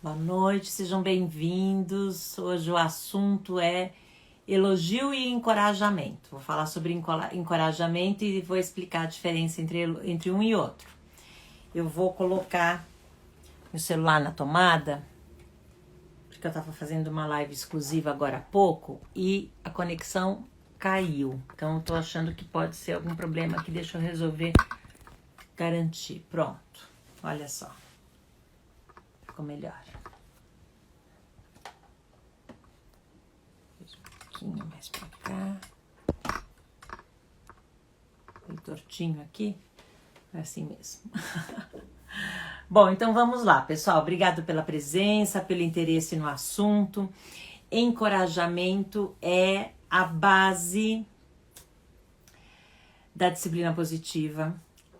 Boa noite, sejam bem-vindos. Hoje o assunto é elogio e encorajamento. Vou falar sobre encorajamento e vou explicar a diferença entre um e outro. Eu vou colocar meu celular na tomada, porque eu estava fazendo uma live exclusiva agora há pouco e a conexão caiu. Então eu tô achando que pode ser algum problema aqui, deixa eu resolver, garantir. Pronto, olha só. Ficou melhor. Um pouquinho mais pra cá. Bem tortinho aqui. É assim mesmo. Bom, então vamos lá, pessoal. Obrigado pela presença, pelo interesse no assunto. Encorajamento é a base da disciplina positiva.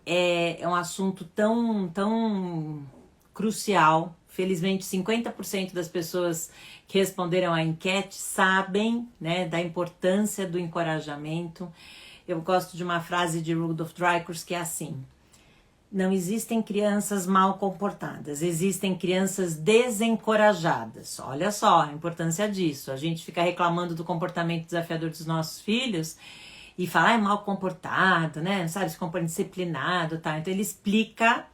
É um assunto tão crucial. Felizmente, 50% das pessoas que responderam à enquete sabem, né, da importância do encorajamento. Eu gosto de uma frase de Rudolf Dreikurs que é assim: não existem crianças mal comportadas, existem crianças desencorajadas. Olha só a importância disso. A gente fica reclamando do comportamento desafiador dos nossos filhos e fala, é mal comportado, né? Não sabe se comporta disciplinado, tá? Então ele explica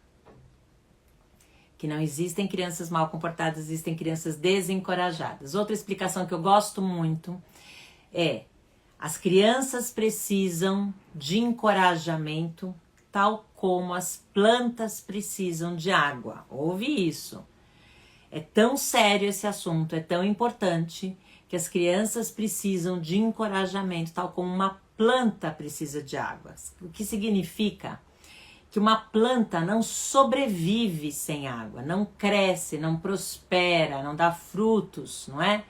que não existem crianças mal comportadas, existem crianças desencorajadas. Outra explicação que eu gosto muito é: as crianças precisam de encorajamento, tal como as plantas precisam de água. Ouve isso. É tão sério esse assunto, é tão importante, que as crianças precisam de encorajamento, tal como uma planta precisa de água. O que significa que uma planta não sobrevive sem água, não cresce, não prospera, não dá frutos, não é?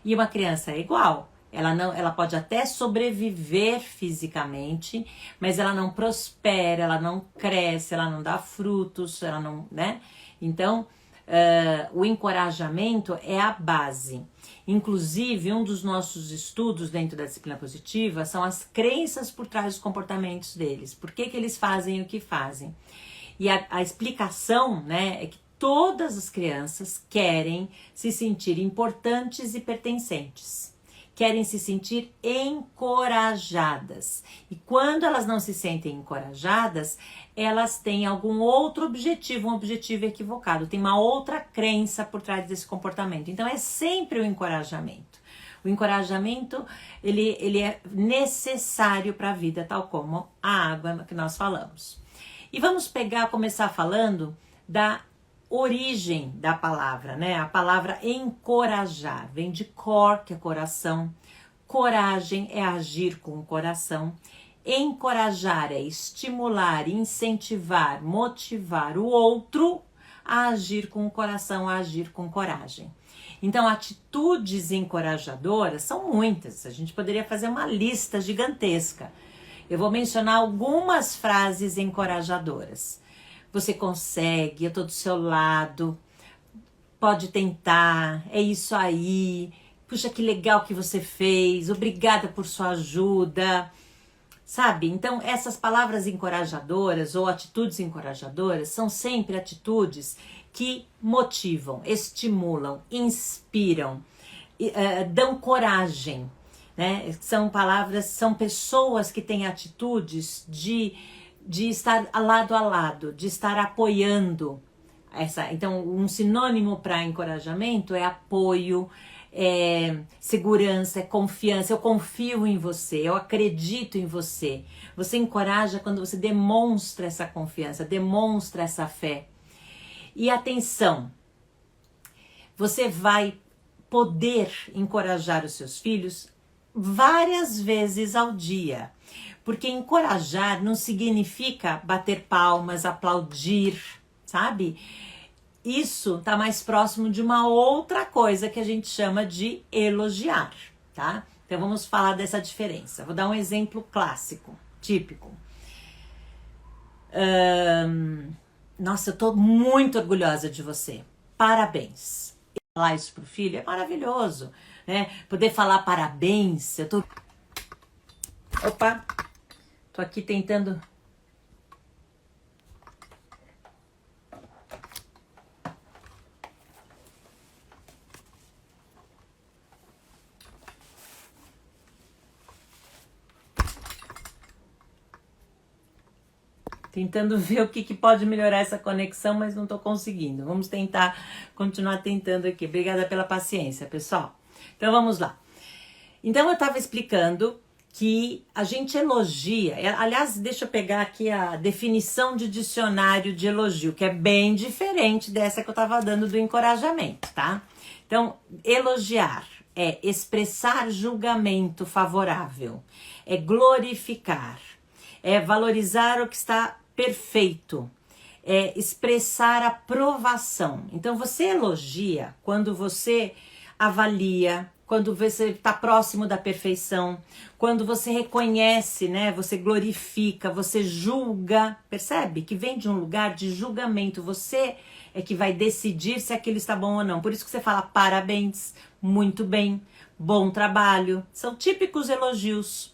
E uma criança é igual. Ela pode até sobreviver fisicamente, mas ela não prospera, ela não cresce, ela não dá frutos, ela não, né? Então, o encorajamento é a base. Inclusive, um dos nossos estudos dentro da disciplina positiva são as crenças por trás dos comportamentos deles. Por que eles fazem o que fazem? E a explicação, né, é que todas as crianças querem se sentir importantes e pertencentes. Querem se sentir encorajadas. E quando elas não se sentem encorajadas, elas têm algum outro objetivo, um objetivo equivocado. Tem uma outra crença por trás desse comportamento. Então é sempre o encorajamento. O encorajamento, ele é necessário para a vida, tal como a água que nós falamos. E vamos começar falando da origem da palavra, né? A palavra encorajar vem de cor, que é coração. Coragem é agir com o coração. Encorajar é estimular, incentivar, motivar o outro a agir com o coração, a agir com coragem. Então, atitudes encorajadoras são muitas. A gente poderia fazer uma lista gigantesca. Eu vou mencionar algumas frases encorajadoras. Você consegue, eu tô do seu lado, pode tentar, é isso aí, puxa que legal que você fez, obrigada por sua ajuda, sabe? Então essas palavras encorajadoras ou atitudes encorajadoras são sempre atitudes que motivam, estimulam, inspiram, dão coragem, né? São pessoas que têm atitudes de estar lado a lado, de estar apoiando então um sinônimo para encorajamento é apoio, é segurança, é confiança. Eu confio em você, eu acredito em você. Você encoraja quando você demonstra essa confiança, demonstra essa fé. E atenção, você vai poder encorajar os seus filhos várias vezes ao dia. Porque encorajar não significa bater palmas, aplaudir, sabe? Isso tá mais próximo de uma outra coisa que a gente chama de elogiar, tá? Então vamos falar dessa diferença. Vou dar um exemplo clássico, típico. Nossa, eu tô muito orgulhosa de você. Parabéns. Falar isso pro filho é maravilhoso, né? Poder falar parabéns, eu tô... Opa! Tô aqui tentando... tentando ver o que pode melhorar essa conexão, mas não tô conseguindo. Vamos tentar, continuar tentando aqui. Obrigada pela paciência, pessoal. Então vamos lá. Então eu estava explicando que a gente elogia, aliás, deixa eu pegar aqui a definição de dicionário de elogio, que é bem diferente dessa que eu estava dando do encorajamento, tá? Então, elogiar é expressar julgamento favorável, é glorificar, é valorizar o que está perfeito, é expressar aprovação. Então, você elogia quando você avalia, quando você está próximo da perfeição, quando você reconhece, né? Você glorifica, você julga, percebe? Que vem de um lugar de julgamento. Você é que vai decidir se aquilo está bom ou não. Por isso que você fala parabéns, muito bem, bom trabalho. São típicos elogios.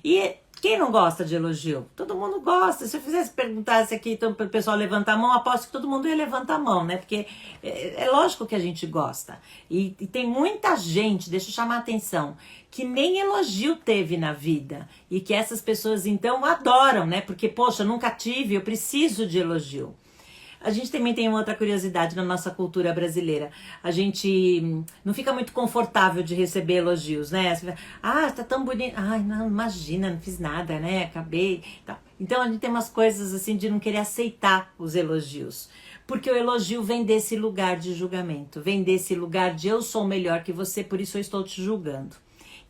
E quem não gosta de elogio? Todo mundo gosta. Se eu fizesse perguntasse aqui então, para o pessoal levantar a mão, aposto que todo mundo ia levantar a mão, né? Porque é lógico que a gente gosta. E tem muita gente, deixa eu chamar a atenção, que nem elogio teve na vida. E que essas pessoas, então, adoram, né? Porque, poxa, eu nunca tive, eu preciso de elogio. A gente também tem uma outra curiosidade na nossa cultura brasileira. A gente não fica muito confortável de receber elogios, né? Ah, tá tão bonito. Ai, não, imagina, não fiz nada, né? Acabei. Então a gente tem umas coisas assim de não querer aceitar os elogios. Porque o elogio vem desse lugar de julgamento, vem desse lugar de eu sou melhor que você, por isso eu estou te julgando.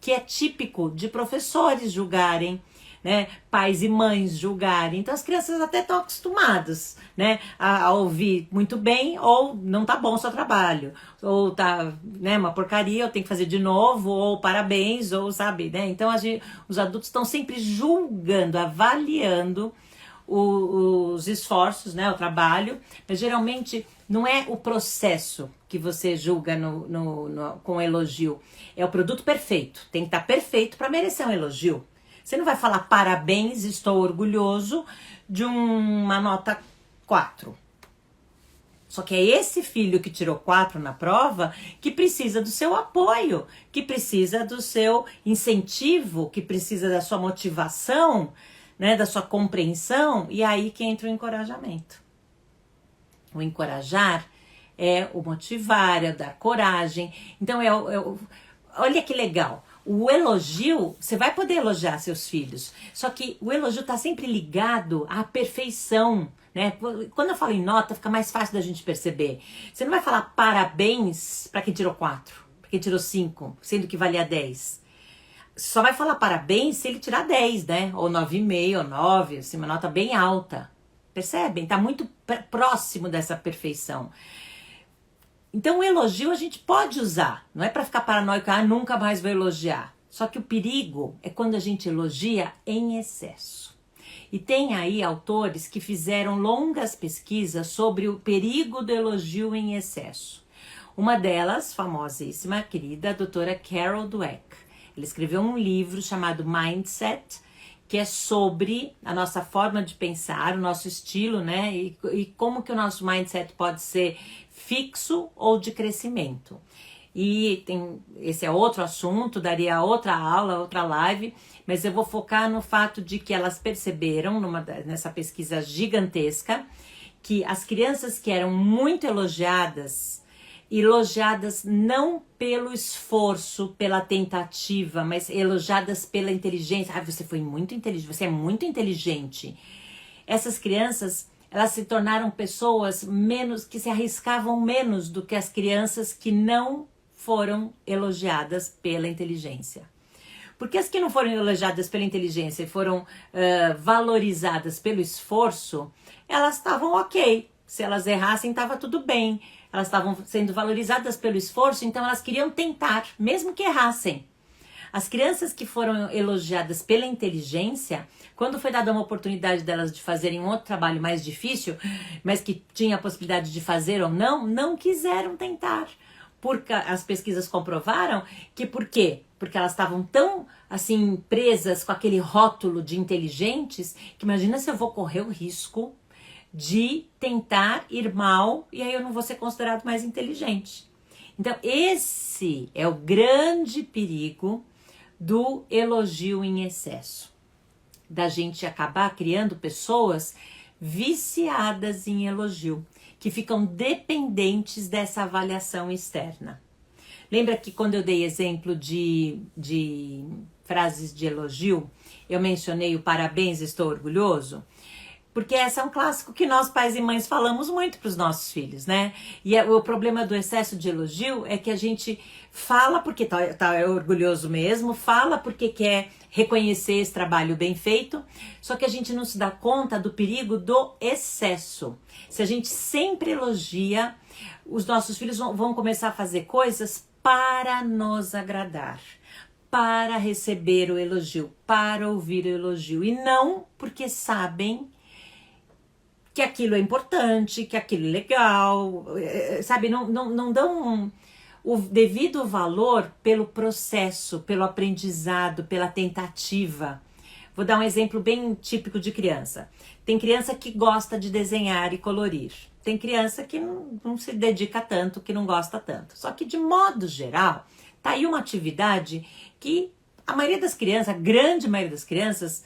Que é típico de professores julgarem, né, pais e mães julgarem. Então as crianças até estão acostumadas, né, a ouvir muito bem ou não tá bom o seu trabalho, ou tá, né, uma porcaria, eu tenho que fazer de novo, ou parabéns, ou sabe, né? Então os adultos estão sempre julgando, avaliando os esforços, né, o trabalho, mas geralmente não é o processo que você julga com elogio, é o produto perfeito, tem que estar perfeito para merecer um elogio. Você não vai falar parabéns, estou orgulhoso de uma nota 4. Só que é esse filho que tirou 4 na prova que precisa do seu apoio, que precisa do seu incentivo, que precisa da sua motivação, né, da sua compreensão, e aí que entra o encorajamento. O encorajar é o motivar, é o dar coragem. Então, olha que legal. O elogio, você vai poder elogiar seus filhos, só que o elogio está sempre ligado à perfeição, né? Quando eu falo em nota, fica mais fácil da gente perceber. Você não vai falar parabéns para quem tirou 4, para quem tirou 5, sendo que valia 10. Só vai falar parabéns se ele tirar 10, né? Ou 9,5, ou 9, assim, uma nota bem alta. Percebem? Está muito próximo dessa perfeição. Então o elogio a gente pode usar, não é para ficar paranoico, nunca mais vou elogiar. Só que o perigo é quando a gente elogia em excesso. E tem aí autores que fizeram longas pesquisas sobre o perigo do elogio em excesso. Uma delas, famosíssima, querida, a doutora Carol Dweck. Ela escreveu um livro chamado Mindset, que é sobre a nossa forma de pensar, o nosso estilo, né? E como que o nosso mindset pode ser fixo ou de crescimento. E esse é outro assunto, daria outra aula, outra live, mas eu vou focar no fato de que elas perceberam, nessa pesquisa gigantesca, que as crianças que eram muito elogiadas não pelo esforço, pela tentativa, mas elogiadas pela inteligência. Você foi muito inteligente, você é muito inteligente. Essas crianças, elas se tornaram pessoas que se arriscavam menos do que as crianças que não foram elogiadas pela inteligência. Porque as que não foram elogiadas pela inteligência e foram valorizadas pelo esforço, elas estavam ok. Se elas errassem, estava tudo bem. Elas estavam sendo valorizadas pelo esforço, então elas queriam tentar, mesmo que errassem. As crianças que foram elogiadas pela inteligência, quando foi dada uma oportunidade delas de fazerem um outro trabalho mais difícil, mas que tinha a possibilidade de fazer ou não quiseram tentar. Porque as pesquisas comprovaram que por quê? Porque elas estavam tão, assim, presas com aquele rótulo de inteligentes, que imagina se eu vou correr o risco de tentar ir mal e aí eu não vou ser considerado mais inteligente. Então, esse é o grande perigo do elogio em excesso. Da gente acabar criando pessoas viciadas em elogio, que ficam dependentes dessa avaliação externa. Lembra que quando eu dei exemplo de frases de elogio, eu mencionei o parabéns, estou orgulhoso? Porque esse é um clássico que nós pais e mães falamos muito para os nossos filhos, né? E o problema do excesso de elogio é que a gente fala porque tá orgulhoso mesmo, fala porque quer reconhecer esse trabalho bem feito, só que a gente não se dá conta do perigo do excesso. Se a gente sempre elogia, os nossos filhos vão começar a fazer coisas para nos agradar, para receber o elogio, para ouvir o elogio, e não porque sabem que aquilo é importante, que aquilo é legal, sabe? Não dão o devido valor pelo processo, pelo aprendizado, pela tentativa. Vou dar um exemplo bem típico de criança. Tem criança que gosta de desenhar e colorir. Tem criança que não se dedica tanto, que não gosta tanto. Só que, de modo geral, tá aí uma atividade que a maioria das crianças, a grande maioria das crianças,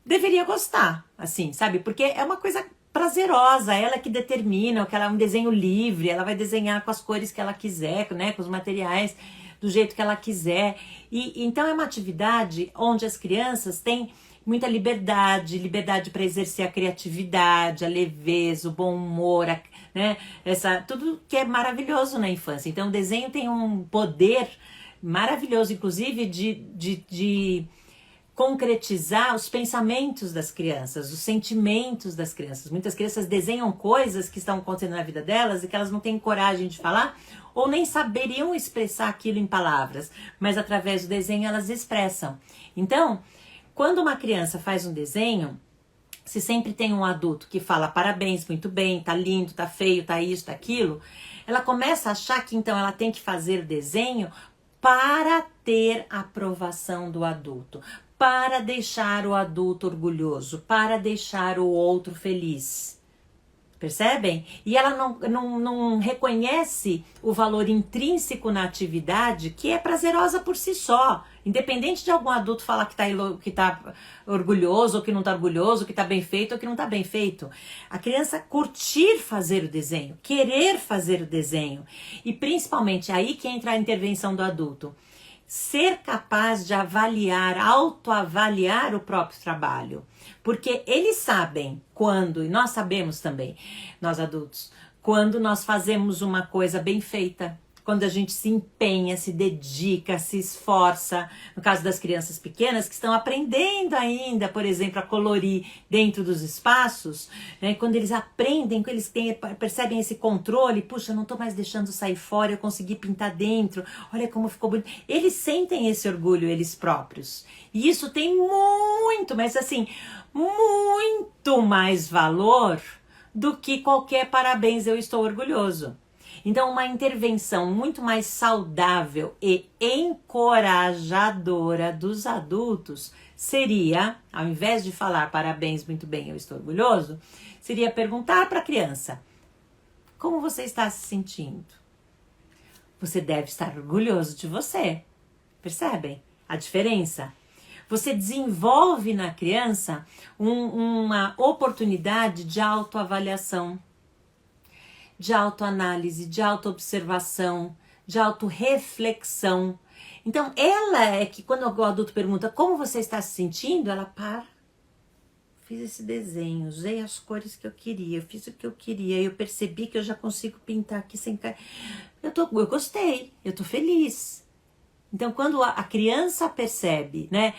deveria gostar, assim, sabe? Porque é uma coisa prazerosa, ela que determina, que ela é um desenho livre, ela vai desenhar com as cores que ela quiser, né, com os materiais do jeito que ela quiser. E então é uma atividade onde as crianças têm muita liberdade para exercer a criatividade, a leveza, o bom humor, né, tudo que é maravilhoso na infância. Então o desenho tem um poder maravilhoso, inclusive de concretizar os pensamentos das crianças, os sentimentos das crianças. Muitas crianças desenham coisas que estão acontecendo na vida delas e que elas não têm coragem de falar ou nem saberiam expressar aquilo em palavras, mas através do desenho elas expressam. Então, quando uma criança faz um desenho, se sempre tem um adulto que fala parabéns, muito bem, tá lindo, tá feio, tá isso, tá aquilo, ela começa a achar que então ela tem que fazer o desenho para ter a aprovação do adulto, para deixar o adulto orgulhoso, para deixar o outro feliz. Percebem? E ela não reconhece o valor intrínseco na atividade, que é prazerosa por si só. Independente de algum adulto falar que tá orgulhoso, ou que não tá orgulhoso, que tá bem feito ou que não tá bem feito. A criança curtir fazer o desenho, querer fazer o desenho. E principalmente aí que entra a intervenção do adulto. Ser capaz de avaliar, autoavaliar o próprio trabalho. Porque eles sabem quando, e nós sabemos também, nós adultos, quando nós fazemos uma coisa bem feita, quando a gente se empenha, se dedica, se esforça, no caso das crianças pequenas que estão aprendendo ainda, por exemplo, a colorir dentro dos espaços, né? Quando eles aprendem, quando eles percebem esse controle, puxa, eu não estou mais deixando sair fora, eu consegui pintar dentro, olha como ficou bonito. Eles sentem esse orgulho, eles próprios. E isso tem muito, mas assim, muito mais valor do que qualquer parabéns, eu estou orgulhoso. Então, uma intervenção muito mais saudável e encorajadora dos adultos seria, ao invés de falar parabéns, muito bem, eu estou orgulhoso, seria perguntar para a criança, como você está se sentindo? Você deve estar orgulhoso de você. Percebem a diferença? Você desenvolve na criança uma oportunidade de autoavaliação, de autoanálise, de autoobservação, de autorreflexão. Então, ela é que quando o adulto pergunta como você está se sentindo, ela para. Fiz esse desenho, usei as cores que eu queria, eu fiz o que eu queria, eu percebi que eu já consigo pintar aqui sem cair. Eu gostei, eu tô feliz. Então, quando a criança percebe, né,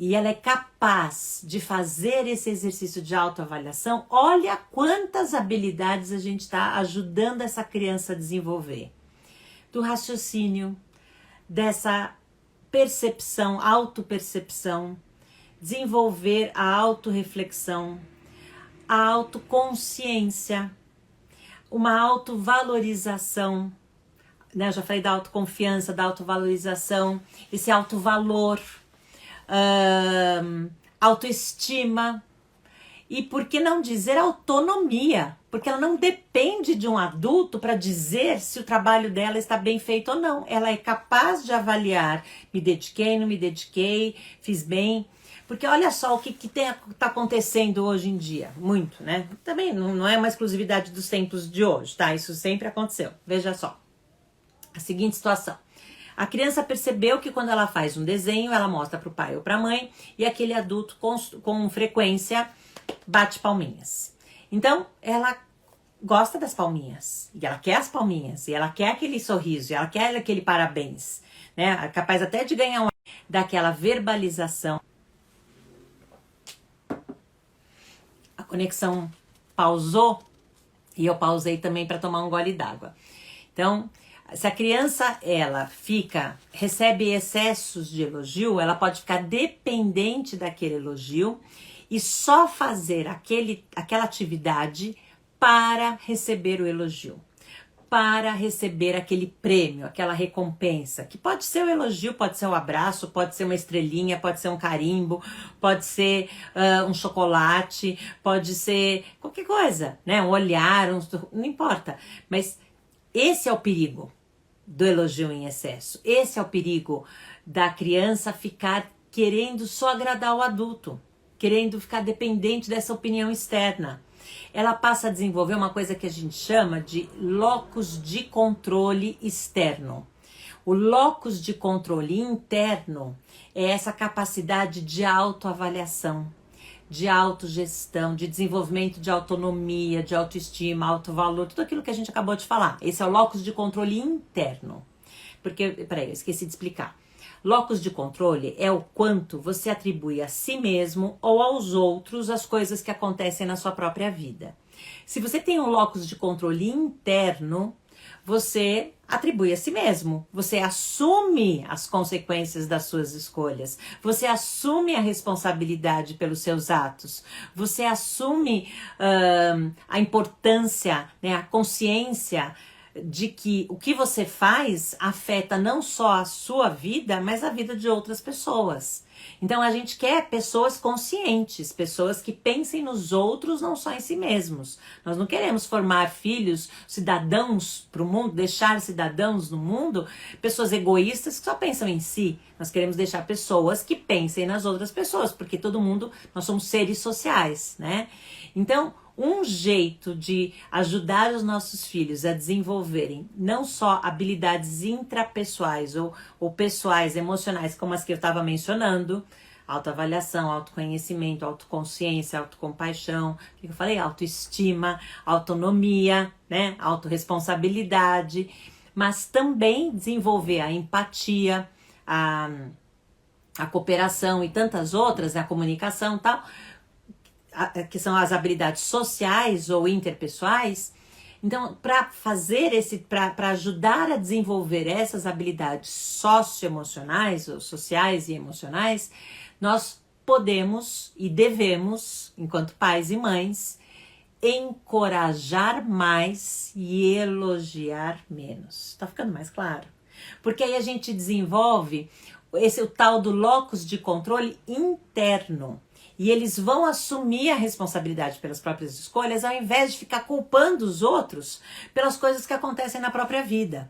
e ela é capaz de fazer esse exercício de autoavaliação, olha quantas habilidades a gente está ajudando essa criança a desenvolver. Do raciocínio, dessa percepção, autopercepção, desenvolver a autorreflexão, a autoconsciência, uma autovalorização, né? Eu já falei da autoconfiança, da autovalorização, esse autovalor, autoestima e, por que não dizer, autonomia. Porque ela não depende de um adulto para dizer se o trabalho dela está bem feito ou não. Ela é capaz de avaliar, me dediquei, não me dediquei, fiz bem. Porque olha só o que está acontecendo hoje em dia, muito, né? Também não é uma exclusividade dos tempos de hoje, tá? Isso sempre aconteceu. Veja só, a seguinte situação. A criança percebeu que quando ela faz um desenho, ela mostra para o pai ou para a mãe, e aquele adulto com frequência bate palminhas. Então, ela gosta das palminhas, e ela quer as palminhas, e ela quer aquele sorriso, e ela quer aquele parabéns, né? É capaz até de ganhar daquela verbalização. A conexão pausou, e eu pausei também para tomar um gole d'água. Então, se a criança, recebe excessos de elogio, ela pode ficar dependente daquele elogio e só fazer aquela atividade para receber o elogio, para receber aquele prêmio, aquela recompensa, que pode ser o elogio, pode ser um abraço, pode ser uma estrelinha, pode ser um carimbo, pode ser um chocolate, pode ser qualquer coisa, né? Um olhar, não importa. Mas esse é o perigo do elogio em excesso. Esse é o perigo da criança ficar querendo só agradar o adulto, querendo ficar dependente dessa opinião externa. Ela passa a desenvolver uma coisa que a gente chama de locus de controle externo. O locus de controle interno é essa capacidade de autoavaliação, de autogestão, de desenvolvimento de autonomia, de autoestima, autovalor, tudo aquilo que a gente acabou de falar. Esse é o locus de controle interno. Porque, peraí, eu esqueci de explicar. Locus de controle é o quanto você atribui a si mesmo ou aos outros as coisas que acontecem na sua própria vida. Se você tem um locus de controle interno, você atribui a si mesmo, você assume as consequências das suas escolhas, você assume a responsabilidade pelos seus atos, você assume a importância, né, a consciência de que o que você faz afeta não só a sua vida, mas a vida de outras pessoas. Então a gente quer pessoas conscientes, pessoas que pensem nos outros, não só em si mesmos. Nós não queremos formar filhos, cidadãos para o mundo, deixar cidadãos no mundo, pessoas egoístas que só pensam em si. Nós queremos deixar pessoas que pensem nas outras pessoas, porque todo mundo, nós somos seres sociais, né? Então, um jeito de ajudar os nossos filhos a desenvolverem não só habilidades intrapessoais ou pessoais, emocionais, como as que eu estava mencionando, autoavaliação, autoconhecimento, autoconsciência, autocompaixão, o que eu falei? Autoestima, autonomia, né? Autorresponsabilidade, mas também desenvolver a empatia, a cooperação e tantas outras, a comunicação e tal, que são as habilidades sociais ou interpessoais. Então, para ajudar a desenvolver essas habilidades socioemocionais, ou sociais e emocionais, nós podemos e devemos, enquanto pais e mães, encorajar mais e elogiar menos. Tá ficando mais claro? Porque aí a gente desenvolve o tal do locus de controle interno. E eles vão assumir a responsabilidade pelas próprias escolhas, ao invés de ficar culpando os outros pelas coisas que acontecem na própria vida.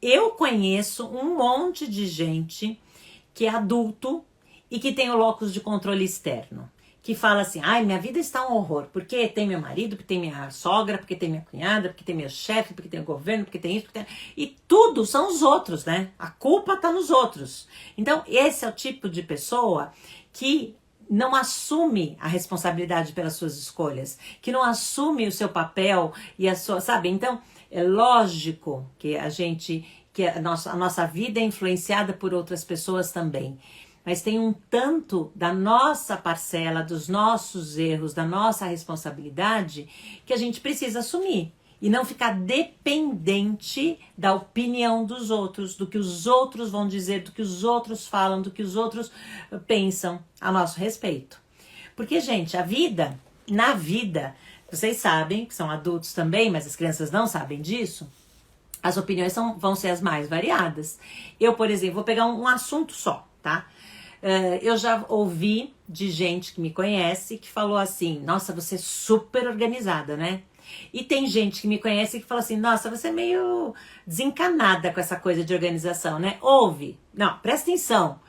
Eu conheço um monte de gente que é adulto e que tem o locus de controle externo. Que fala assim, ai, minha vida está um horror, porque tem meu marido, porque tem minha sogra, porque tem minha cunhada, porque tem meu chefe, porque tem o governo, porque tem isso, porque tem... E tudo são os outros, né? A culpa está nos outros. Então, esse é o tipo de pessoa que não assume a responsabilidade pelas suas escolhas, que não assume o seu papel e a sua, sabe? Então, é lógico que a nossa vida é influenciada por outras pessoas também. Mas tem um tanto da nossa parcela, dos nossos erros, da nossa responsabilidade, que a gente precisa assumir. E não ficar dependente da opinião dos outros, do que os outros vão dizer, do que os outros falam, do que os outros pensam a nosso respeito. Porque, gente, na vida, vocês sabem, que são adultos também, mas as crianças não sabem disso, as opiniões vão ser as mais variadas. Eu, por exemplo, vou pegar um assunto só, tá? Eu já ouvi de gente que me conhece que falou assim, nossa, você é super organizada, né? E tem gente que me conhece que fala assim, nossa, você é meio desencanada com essa coisa de organização, né? Ouve, não, presta atenção.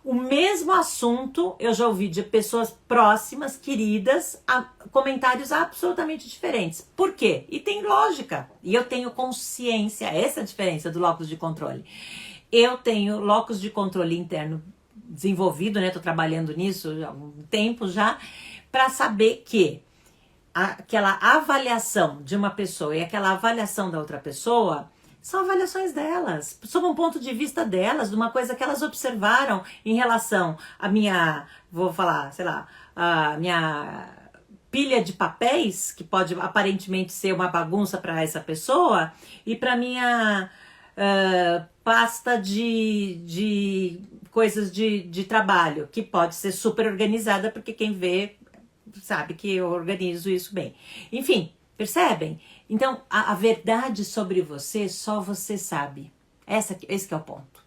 O mesmo assunto eu já ouvi de pessoas próximas, queridas, comentários absolutamente diferentes. Por quê? E tem lógica. E eu tenho consciência, essa é a diferença do locus de controle. Eu tenho locus de controle interno desenvolvido, né? Tô trabalhando nisso há um tempo já, para saber que aquela avaliação de uma pessoa e aquela avaliação da outra pessoa são avaliações delas, sob um ponto de vista delas, de uma coisa que elas observaram em relação à minha, vou falar, sei lá, a minha pilha de papéis, que pode aparentemente ser uma bagunça para essa pessoa, e para minha pasta de coisas de trabalho, que pode ser super organizada, porque quem vê sabe que eu organizo isso bem. Enfim, percebem? Então, a verdade sobre você, só você sabe. Esse que é o ponto.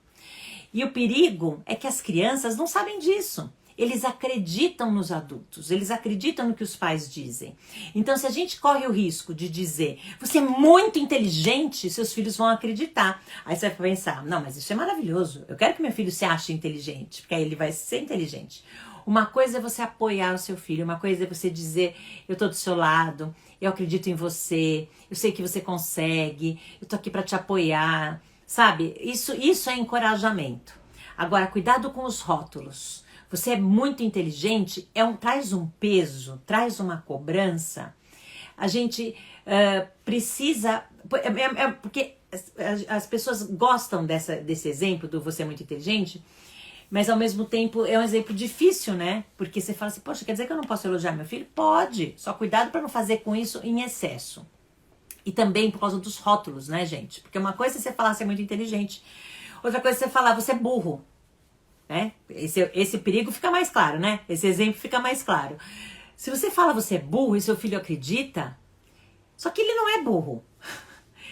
E o perigo é que as crianças não sabem disso. Eles acreditam nos adultos, eles acreditam no que os pais dizem. Então, se a gente corre o risco de dizer, você é muito inteligente, seus filhos vão acreditar. Aí você vai pensar, não, mas isso é maravilhoso. Eu quero que meu filho se ache inteligente, porque aí ele vai ser inteligente. Uma coisa é você apoiar o seu filho, uma coisa é você dizer, eu tô do seu lado, eu acredito em você, eu sei que você consegue, eu tô aqui para te apoiar, sabe? Isso é encorajamento. Agora, cuidado com os rótulos. Você é muito inteligente, traz um peso, traz uma cobrança. A gente precisa... porque as pessoas gostam desse exemplo do você é muito inteligente, mas ao mesmo tempo é um exemplo difícil, né? Porque você fala assim, poxa, quer dizer que eu não posso elogiar meu filho? Pode, só cuidado para não fazer com isso em excesso. E também por causa dos rótulos, né, gente? Porque uma coisa é você falar você é muito inteligente, outra coisa é você falar você é burro, né? Esse perigo fica mais claro, né? Esse exemplo fica mais claro. Se você fala você é burro e seu filho acredita, só que ele não é burro.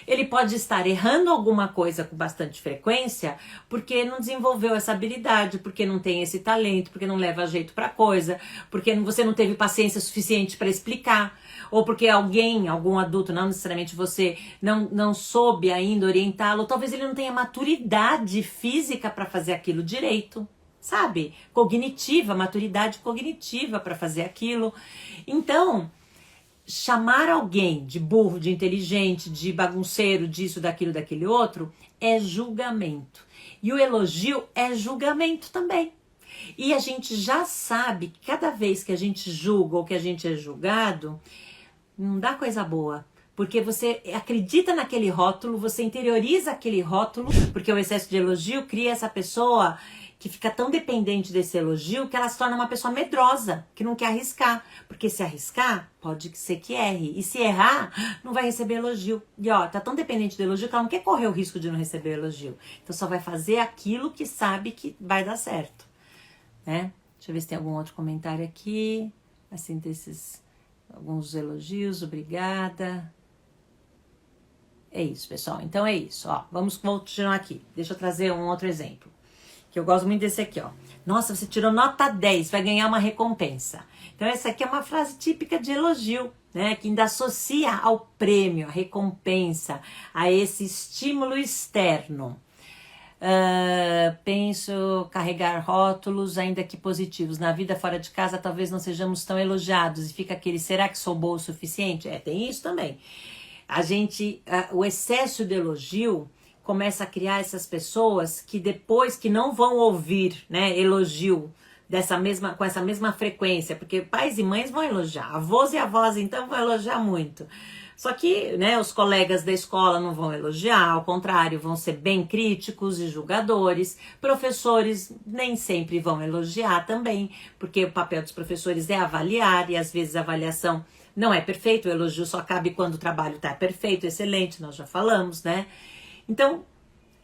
Ele pode estar errando alguma coisa com bastante frequência porque não desenvolveu essa habilidade, porque não tem esse talento, porque não leva jeito pra coisa, porque você não teve paciência suficiente para explicar, ou porque algum adulto, não necessariamente você, não soube ainda orientá-lo, talvez ele não tenha maturidade física para fazer aquilo direito, sabe? Cognitiva, maturidade cognitiva para fazer aquilo. Então, chamar alguém de burro, de inteligente, de bagunceiro, disso, daquilo, daquele outro, é julgamento. E o elogio é julgamento também. E a gente já sabe que cada vez que a gente julga ou que a gente é julgado, não dá coisa boa. Porque você acredita naquele rótulo, você interioriza aquele rótulo, porque o excesso de elogio cria essa pessoa que fica tão dependente desse elogio que ela se torna uma pessoa medrosa, que não quer arriscar. Porque se arriscar, pode ser que erre. E se errar, não vai receber elogio. E ó, tá tão dependente do elogio que ela não quer correr o risco de não receber elogio. Então só vai fazer aquilo que sabe que vai dar certo, né? Deixa eu ver se tem algum outro comentário aqui. Assim, desses alguns elogios, obrigada. É isso, pessoal. Então é isso, ó. Vamos continuar aqui. Deixa eu trazer um outro exemplo. Que eu gosto muito desse aqui, ó. Nossa, você tirou nota 10, vai ganhar uma recompensa. Então essa aqui é uma frase típica de elogio, né? Que ainda associa ao prêmio, à recompensa, a esse estímulo externo. Penso carregar rótulos, ainda que positivos. Na vida fora de casa talvez não sejamos tão elogiados. E fica aquele, será que sou boa o suficiente? Tem isso também. O excesso de elogio começa a criar essas pessoas que depois que não vão ouvir, né, elogio com essa mesma frequência, porque pais e mães vão elogiar, avós e avós então vão elogiar muito. Só que, né, os colegas da escola não vão elogiar, ao contrário, vão ser bem críticos e julgadores. Professores nem sempre vão elogiar também, porque o papel dos professores é avaliar e às vezes a avaliação não é perfeita, o elogio só cabe quando o trabalho está perfeito, excelente, nós já falamos, né? Então,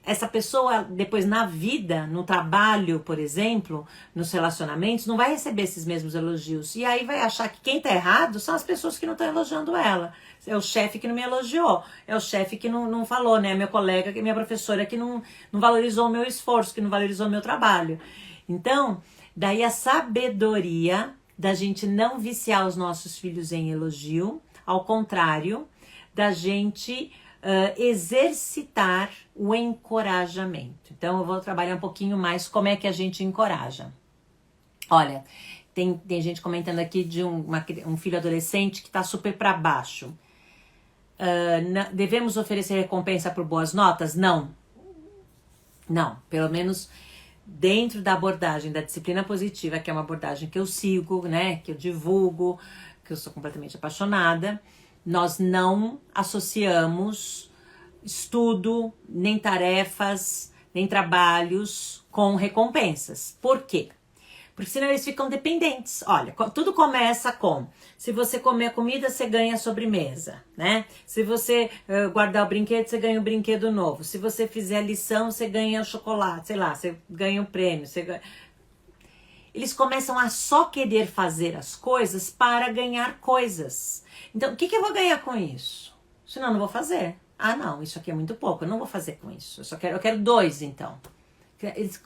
essa pessoa depois na vida, no trabalho, por exemplo, nos relacionamentos, não vai receber esses mesmos elogios. E aí vai achar que quem tá errado são as pessoas que não estão elogiando ela. É o chefe que não me elogiou, é o chefe que não falou, né? Meu colega, minha professora que não valorizou o meu esforço, que não valorizou o meu trabalho. Então, daí a sabedoria da gente não viciar os nossos filhos em elogio, ao contrário da gente exercitar o encorajamento. Então eu vou trabalhar um pouquinho mais como é que a gente encoraja. Olha, tem gente comentando aqui de um filho adolescente que está super para baixo. Devemos oferecer recompensa por boas notas? Não. Não, pelo menos dentro da abordagem da disciplina positiva, que é uma abordagem que eu sigo, né, que eu divulgo, que eu sou completamente apaixonada, nós não associamos estudo, nem tarefas, nem trabalhos com recompensas. Por quê? Porque senão eles ficam dependentes. Olha, tudo começa com: se você comer a comida, você ganha a sobremesa, né? Se você guardar o brinquedo, você ganha um brinquedo novo. Se você fizer a lição, você ganha o chocolate, sei lá, você ganha um prêmio. Eles começam a só querer fazer as coisas para ganhar coisas. Então, o que eu vou ganhar com isso? Senão eu não vou fazer. Ah, não, isso aqui é muito pouco, eu não vou fazer com isso. Eu quero 2, então.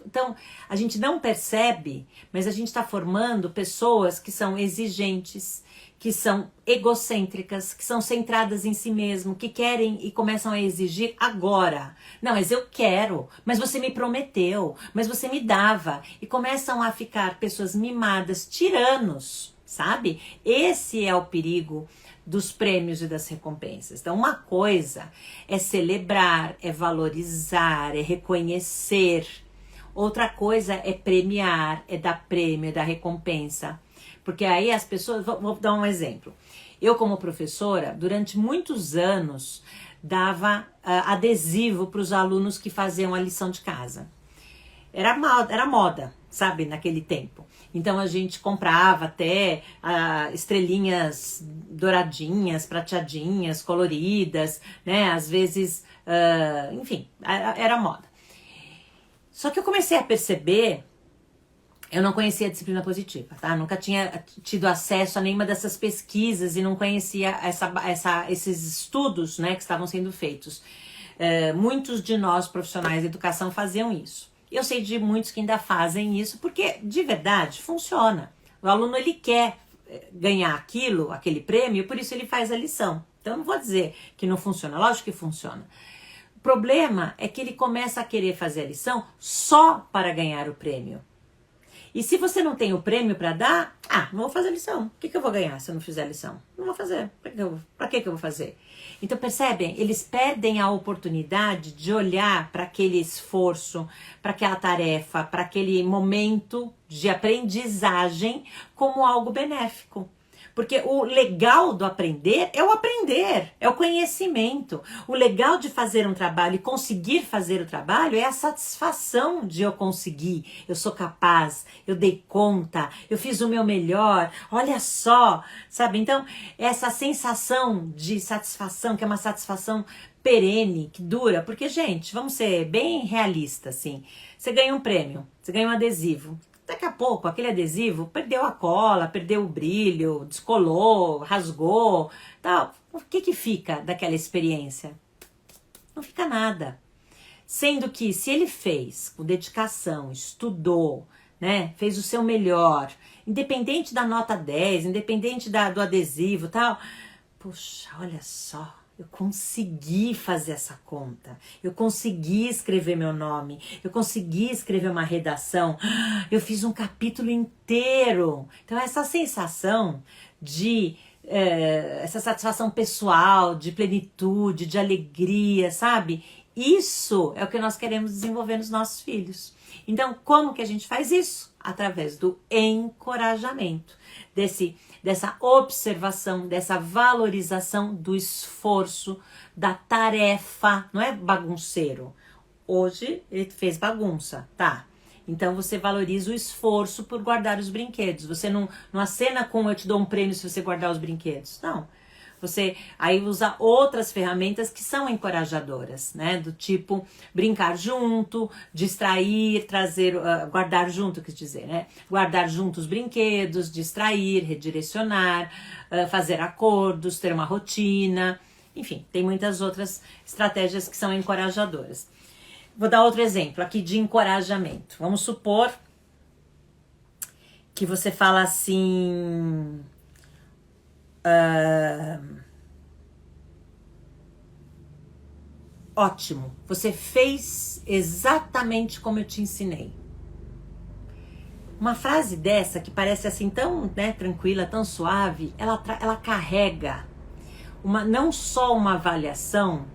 Então, a gente não percebe, mas a gente está formando pessoas que são exigentes, que são egocêntricas, que são centradas em si mesmo, que querem e começam a exigir agora. Não, mas eu quero, mas você me prometeu, mas você me dava. E começam a ficar pessoas mimadas, tiranos, sabe? Esse é o perigo dos prêmios e das recompensas. Então, uma coisa é celebrar, é valorizar, é reconhecer. Outra coisa é premiar, é dar prêmio, é dar recompensa. Porque aí as pessoas... Vou dar um exemplo. Eu, como professora, durante muitos anos, dava adesivo para os alunos que faziam a lição de casa. Era moda, sabe, naquele tempo. Então a gente comprava até estrelinhas douradinhas, prateadinhas, coloridas, né? Às vezes, enfim, era moda. Só que eu comecei a perceber, eu não conhecia a disciplina positiva, tá? Nunca tinha tido acesso a nenhuma dessas pesquisas e não conhecia esses estudos, né, que estavam sendo feitos. Muitos de nós, profissionais de educação, faziam isso. Eu sei de muitos que ainda fazem isso, porque de verdade funciona. O aluno, ele quer ganhar aquele prêmio, por isso ele faz a lição. Então eu não vou dizer que não funciona, lógico que funciona. O problema é que ele começa a querer fazer a lição só para ganhar o prêmio. E se você não tem o prêmio para dar, não vou fazer a lição. O que eu vou ganhar se eu não fizer a lição? Não vou fazer. Para que eu vou fazer? Então, percebem? Eles perdem a oportunidade de olhar para aquele esforço, para aquela tarefa, para aquele momento de aprendizagem como algo benéfico. Porque o legal do aprender, é o conhecimento. O legal de fazer um trabalho e conseguir fazer o trabalho é a satisfação de eu conseguir. Eu sou capaz, eu dei conta, eu fiz o meu melhor, olha só, sabe? Então, essa sensação de satisfação, que é uma satisfação perene, que dura, porque, gente, vamos ser bem realistas, assim. Você ganha um prêmio, você ganha um adesivo. Daqui a pouco, aquele adesivo perdeu a cola, perdeu o brilho, descolou, rasgou, tal. O que fica daquela experiência? Não fica nada. Sendo que se ele fez com dedicação, estudou, né, fez o seu melhor, independente da nota 10, independente do adesivo, tal. Puxa, olha só. Eu consegui fazer essa conta, eu consegui escrever meu nome, eu consegui escrever uma redação, eu fiz um capítulo inteiro. Então essa sensação de, essa satisfação pessoal, de plenitude, de alegria, sabe? Isso é o que nós queremos desenvolver nos nossos filhos. Então como que a gente faz isso? Através do encorajamento, dessa observação, dessa valorização do esforço, da tarefa, não é bagunceiro. Hoje ele fez bagunça, tá? Então você valoriza o esforço por guardar os brinquedos. Você não acena com eu te dou um prêmio se você guardar os brinquedos. Não. Você aí usa outras ferramentas que são encorajadoras, né? Do tipo brincar junto, distrair, trazer, guardar junto, quer dizer, né? Guardar junto os brinquedos, distrair, redirecionar, fazer acordos, ter uma rotina. Enfim, tem muitas outras estratégias que são encorajadoras. Vou dar outro exemplo aqui de encorajamento. Vamos supor que você fala assim... Ótimo, você fez exatamente como eu te ensinei. Uma frase dessa, que parece assim tão, né, tranquila, tão suave, ela carrega não só uma avaliação,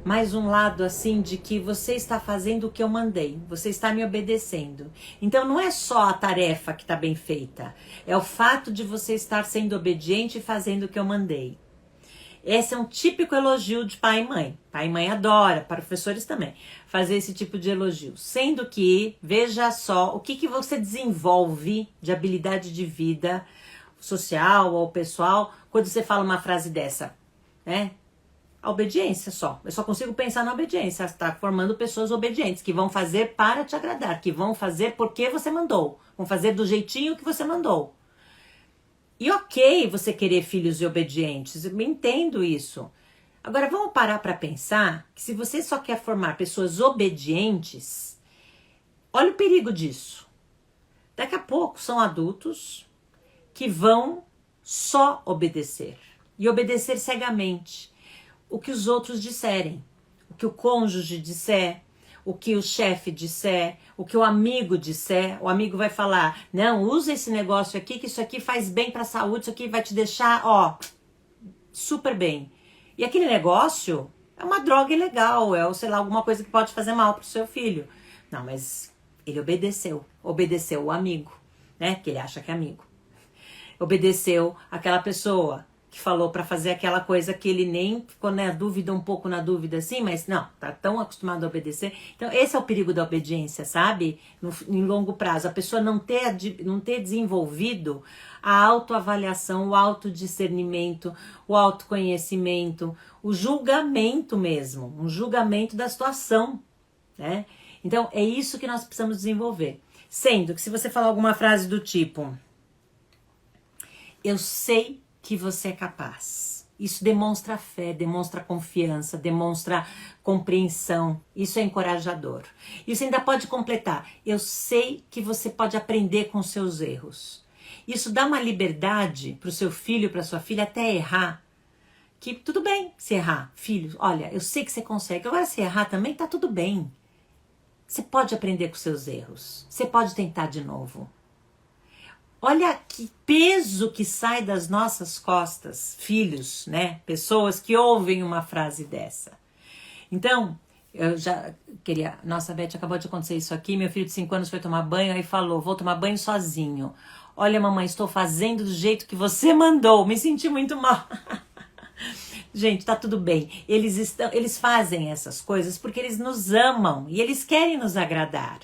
mas um lado assim de que você está fazendo o que eu mandei, você está me obedecendo. Então não é só a tarefa que está bem feita, é o fato de você estar sendo obediente e fazendo o que eu mandei. Esse é um típico elogio de pai e mãe. Pai e mãe adora, professores também, fazer esse tipo de elogio. Sendo que, veja só, o que você desenvolve de habilidade de vida social ou pessoal quando você fala uma frase dessa, né? A obediência só. Eu só consigo pensar na obediência. Você está formando pessoas obedientes, que vão fazer para te agradar, que vão fazer porque você mandou, vão fazer do jeitinho que você mandou. E ok você querer filhos obedientes, eu entendo isso. Agora vamos parar para pensar que se você só quer formar pessoas obedientes, olha o perigo disso. Daqui a pouco são adultos que vão só obedecer. E obedecer cegamente. O que os outros disserem, o que o cônjuge disser, o que o chefe disser, o que o amigo disser. O amigo vai falar, não, usa esse negócio aqui, que isso aqui faz bem para a saúde, isso aqui vai te deixar, ó, super bem. E aquele negócio é uma droga ilegal, é, sei lá, alguma coisa que pode fazer mal pro seu filho. Não, mas ele obedeceu o amigo, né, que ele acha que é amigo. Obedeceu aquela pessoa que falou para fazer aquela coisa que ele nem ficou na dúvida, um pouco na dúvida assim, mas não, tá tão acostumado a obedecer. Então esse é o perigo da obediência, sabe? Em longo prazo, a pessoa não ter desenvolvido a autoavaliação, o autodiscernimento, o autoconhecimento, o julgamento mesmo, um julgamento da situação, né? Então é isso que nós precisamos desenvolver. Sendo que se você falar alguma frase do tipo, eu sei que você é capaz. Isso demonstra fé, demonstra confiança, demonstra compreensão. Isso é encorajador. E você ainda pode completar. Eu sei que você pode aprender com seus erros. Isso dá uma liberdade para o seu filho, para sua filha, até errar. Que tudo bem se errar. Filho, olha, eu sei que você consegue. Agora se errar também, tá tudo bem. Você pode aprender com seus erros. Você pode tentar de novo. Olha que peso que sai das nossas costas, filhos, né? Pessoas que ouvem uma frase dessa. Então, eu já queria... Nossa, Beth, acabou de acontecer isso aqui. Meu filho de 5 anos foi tomar banho, aí falou, vou tomar banho sozinho. Olha, mamãe, estou fazendo do jeito que você mandou. Me senti muito mal. Gente, tá tudo bem. Eles fazem essas coisas porque eles nos amam e eles querem nos agradar.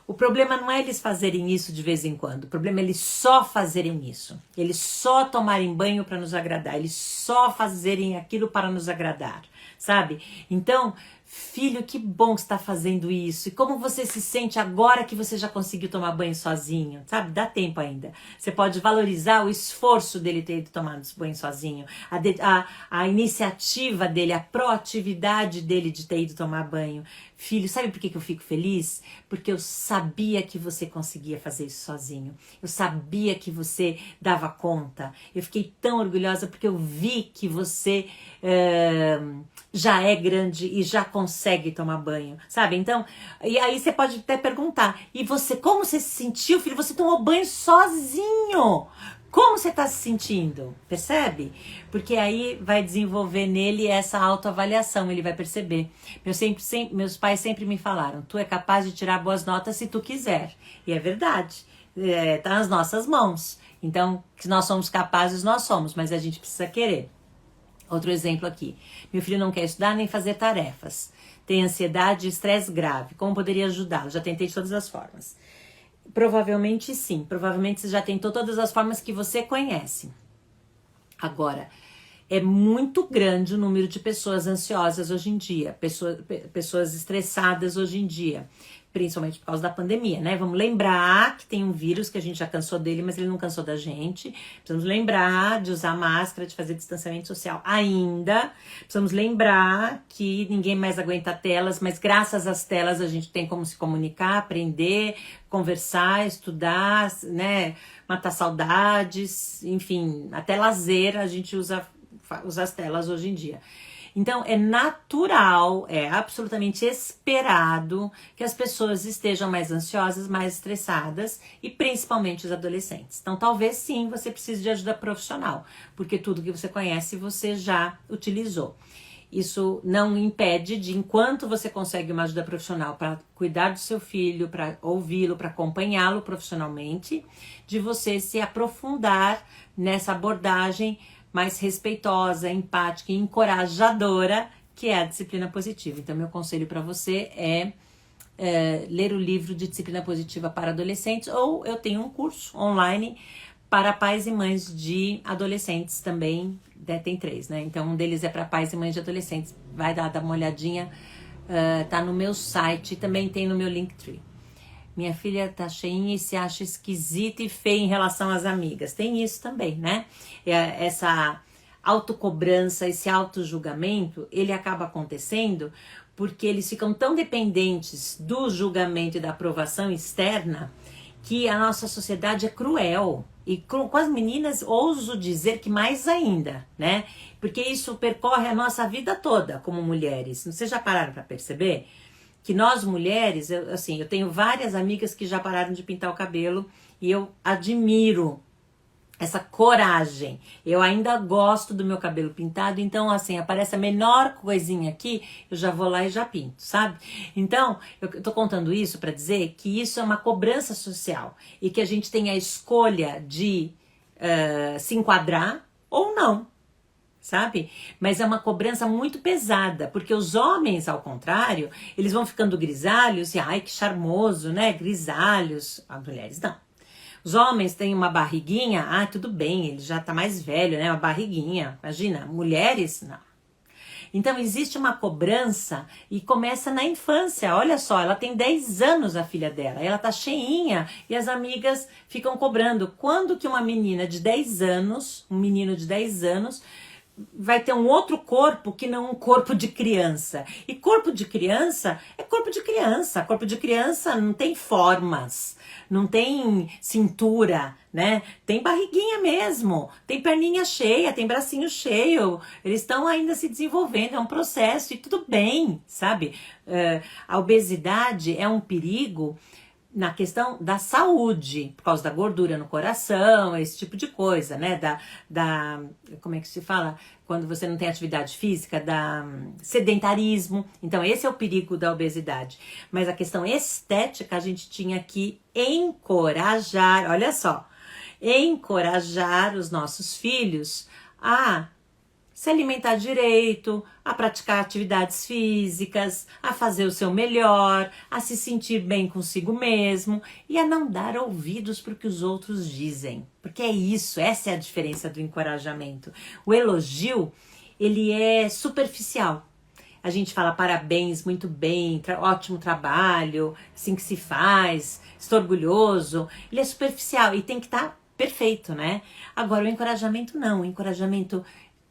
O problema não é eles fazerem isso de vez em quando. O problema é eles só fazerem isso. Eles só tomarem banho para nos agradar. Eles só fazerem aquilo para nos agradar, sabe? Então, filho, que bom que você está fazendo isso. E como você se sente agora que você já conseguiu tomar banho sozinho, sabe? Dá tempo ainda. Você pode valorizar o esforço dele ter ido tomar banho sozinho, a iniciativa dele, a proatividade dele de ter ido tomar banho. Filho, sabe por que eu fico feliz? Porque eu sabia que você conseguia fazer isso sozinho. Eu sabia que você dava conta. Eu fiquei tão orgulhosa porque eu vi que você já é grande e já consegue tomar banho, sabe? Então, e aí você pode até perguntar, e você, como você se sentiu, filho? Você tomou banho sozinho. Como você está se sentindo? Percebe? Porque aí vai desenvolver nele essa autoavaliação, ele vai perceber. Meus pais sempre me falaram, tu é capaz de tirar boas notas se tu quiser. E é verdade, tá nas nossas mãos. Então, se nós somos capazes, nós somos, mas a gente precisa querer. Outro exemplo aqui, meu filho não quer estudar nem fazer tarefas. Tem ansiedade e estresse grave. Como poderia ajudá-lo? Já tentei de todas as formas. Provavelmente sim, provavelmente você já tentou todas as formas que você conhece. Agora, é muito grande o número de pessoas ansiosas hoje em dia, pessoas estressadas hoje em dia, principalmente por causa da pandemia, né? Vamos lembrar que tem um vírus que a gente já cansou dele, mas ele não cansou da gente. Precisamos lembrar de usar máscara, de fazer distanciamento social ainda. Precisamos lembrar que ninguém mais aguenta telas, mas graças às telas a gente tem como se comunicar, aprender, conversar, estudar, né? Matar saudades, enfim, até lazer a gente usa as telas hoje em dia. Então, é natural, é absolutamente esperado que as pessoas estejam mais ansiosas, mais estressadas e principalmente os adolescentes. Então, talvez sim você precise de ajuda profissional, porque tudo que você conhece você já utilizou. Isso não impede de, enquanto você consegue uma ajuda profissional para cuidar do seu filho, para ouvi-lo, para acompanhá-lo profissionalmente, de você se aprofundar nessa abordagem mais respeitosa, empática e encorajadora, que é a disciplina positiva. Então, meu conselho para você é ler o livro de disciplina positiva para adolescentes, ou eu tenho um curso online para pais e mães de adolescentes também, tem 3, né? Então, um deles é para pais e mães de adolescentes. Vai dar uma olhadinha, tá no meu site, também tem no meu Linktree. Minha filha tá cheinha e se acha esquisita e feia em relação às amigas. Tem isso também, né? Essa autocobrança, esse autojulgamento, ele acaba acontecendo porque eles ficam tão dependentes do julgamento e da aprovação externa que a nossa sociedade é cruel. E com as meninas, ouso dizer que mais ainda, né? Porque isso percorre a nossa vida toda como mulheres. Vocês já pararam para perceber? Que nós mulheres, eu tenho várias amigas que já pararam de pintar o cabelo e eu admiro essa coragem. Eu ainda gosto do meu cabelo pintado, então assim, aparece a menor coisinha aqui, eu já vou lá e já pinto, sabe? Então, eu tô contando isso para dizer que isso é uma cobrança social e que a gente tem a escolha de se enquadrar ou não, sabe? Mas é uma cobrança muito pesada, porque os homens, ao contrário, eles vão ficando grisalhos e, ai, que charmoso, né? Grisalhos. As mulheres não. Os homens têm uma barriguinha, tudo bem, ele já tá mais velho, né? Uma barriguinha, imagina. Mulheres, não. Então existe uma cobrança e começa na infância. Olha só, ela tem 10 anos, a filha dela, ela tá cheinha e as amigas ficam cobrando. Quando que uma menina de 10 anos, um menino de 10 anos, vai ter um outro corpo que não um corpo de criança? E corpo de criança é corpo de criança. Corpo de criança não tem formas, não tem cintura, né? Tem barriguinha mesmo, tem perninha cheia, tem bracinho cheio. Eles estão ainda se desenvolvendo, é um processo e tudo bem, sabe? A obesidade é um perigo na questão da saúde, por causa da gordura no coração, esse tipo de coisa, né? Como é que se fala? Quando você não tem atividade física, da sedentarismo. Então, esse é o perigo da obesidade. Mas a questão estética, a gente tinha que encorajar, olha só, encorajar os nossos filhos a se alimentar direito, a praticar atividades físicas, a fazer o seu melhor, a se sentir bem consigo mesmo e a não dar ouvidos para o que os outros dizem. Porque é isso, essa é a diferença do encorajamento. O elogio, ele é superficial. A gente fala parabéns, muito bem, ótimo trabalho, assim que se faz, estou orgulhoso. Ele é superficial e tem que estar perfeito, né? Agora, o encorajamento não, o encorajamento...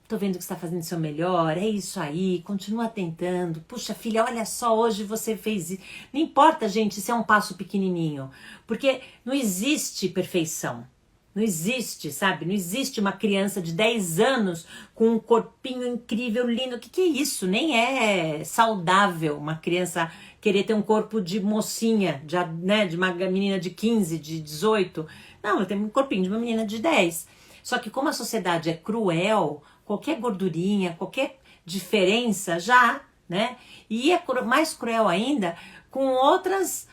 Tô vendo que você está fazendo o seu melhor, é isso aí, continua tentando. Puxa, filha, olha só, hoje você fez isso. Não importa, gente, se é um passo pequenininho, porque não existe perfeição. Não existe, sabe? Não existe uma criança de 10 anos com um corpinho incrível, lindo. O que é isso? Nem é saudável uma criança querer ter um corpo de mocinha, de uma menina de 15, de 18. Não, ela tem um corpinho de uma menina de 10. Só que como a sociedade é cruel, qualquer gordurinha, qualquer diferença já, né? E é mais cruel ainda com outras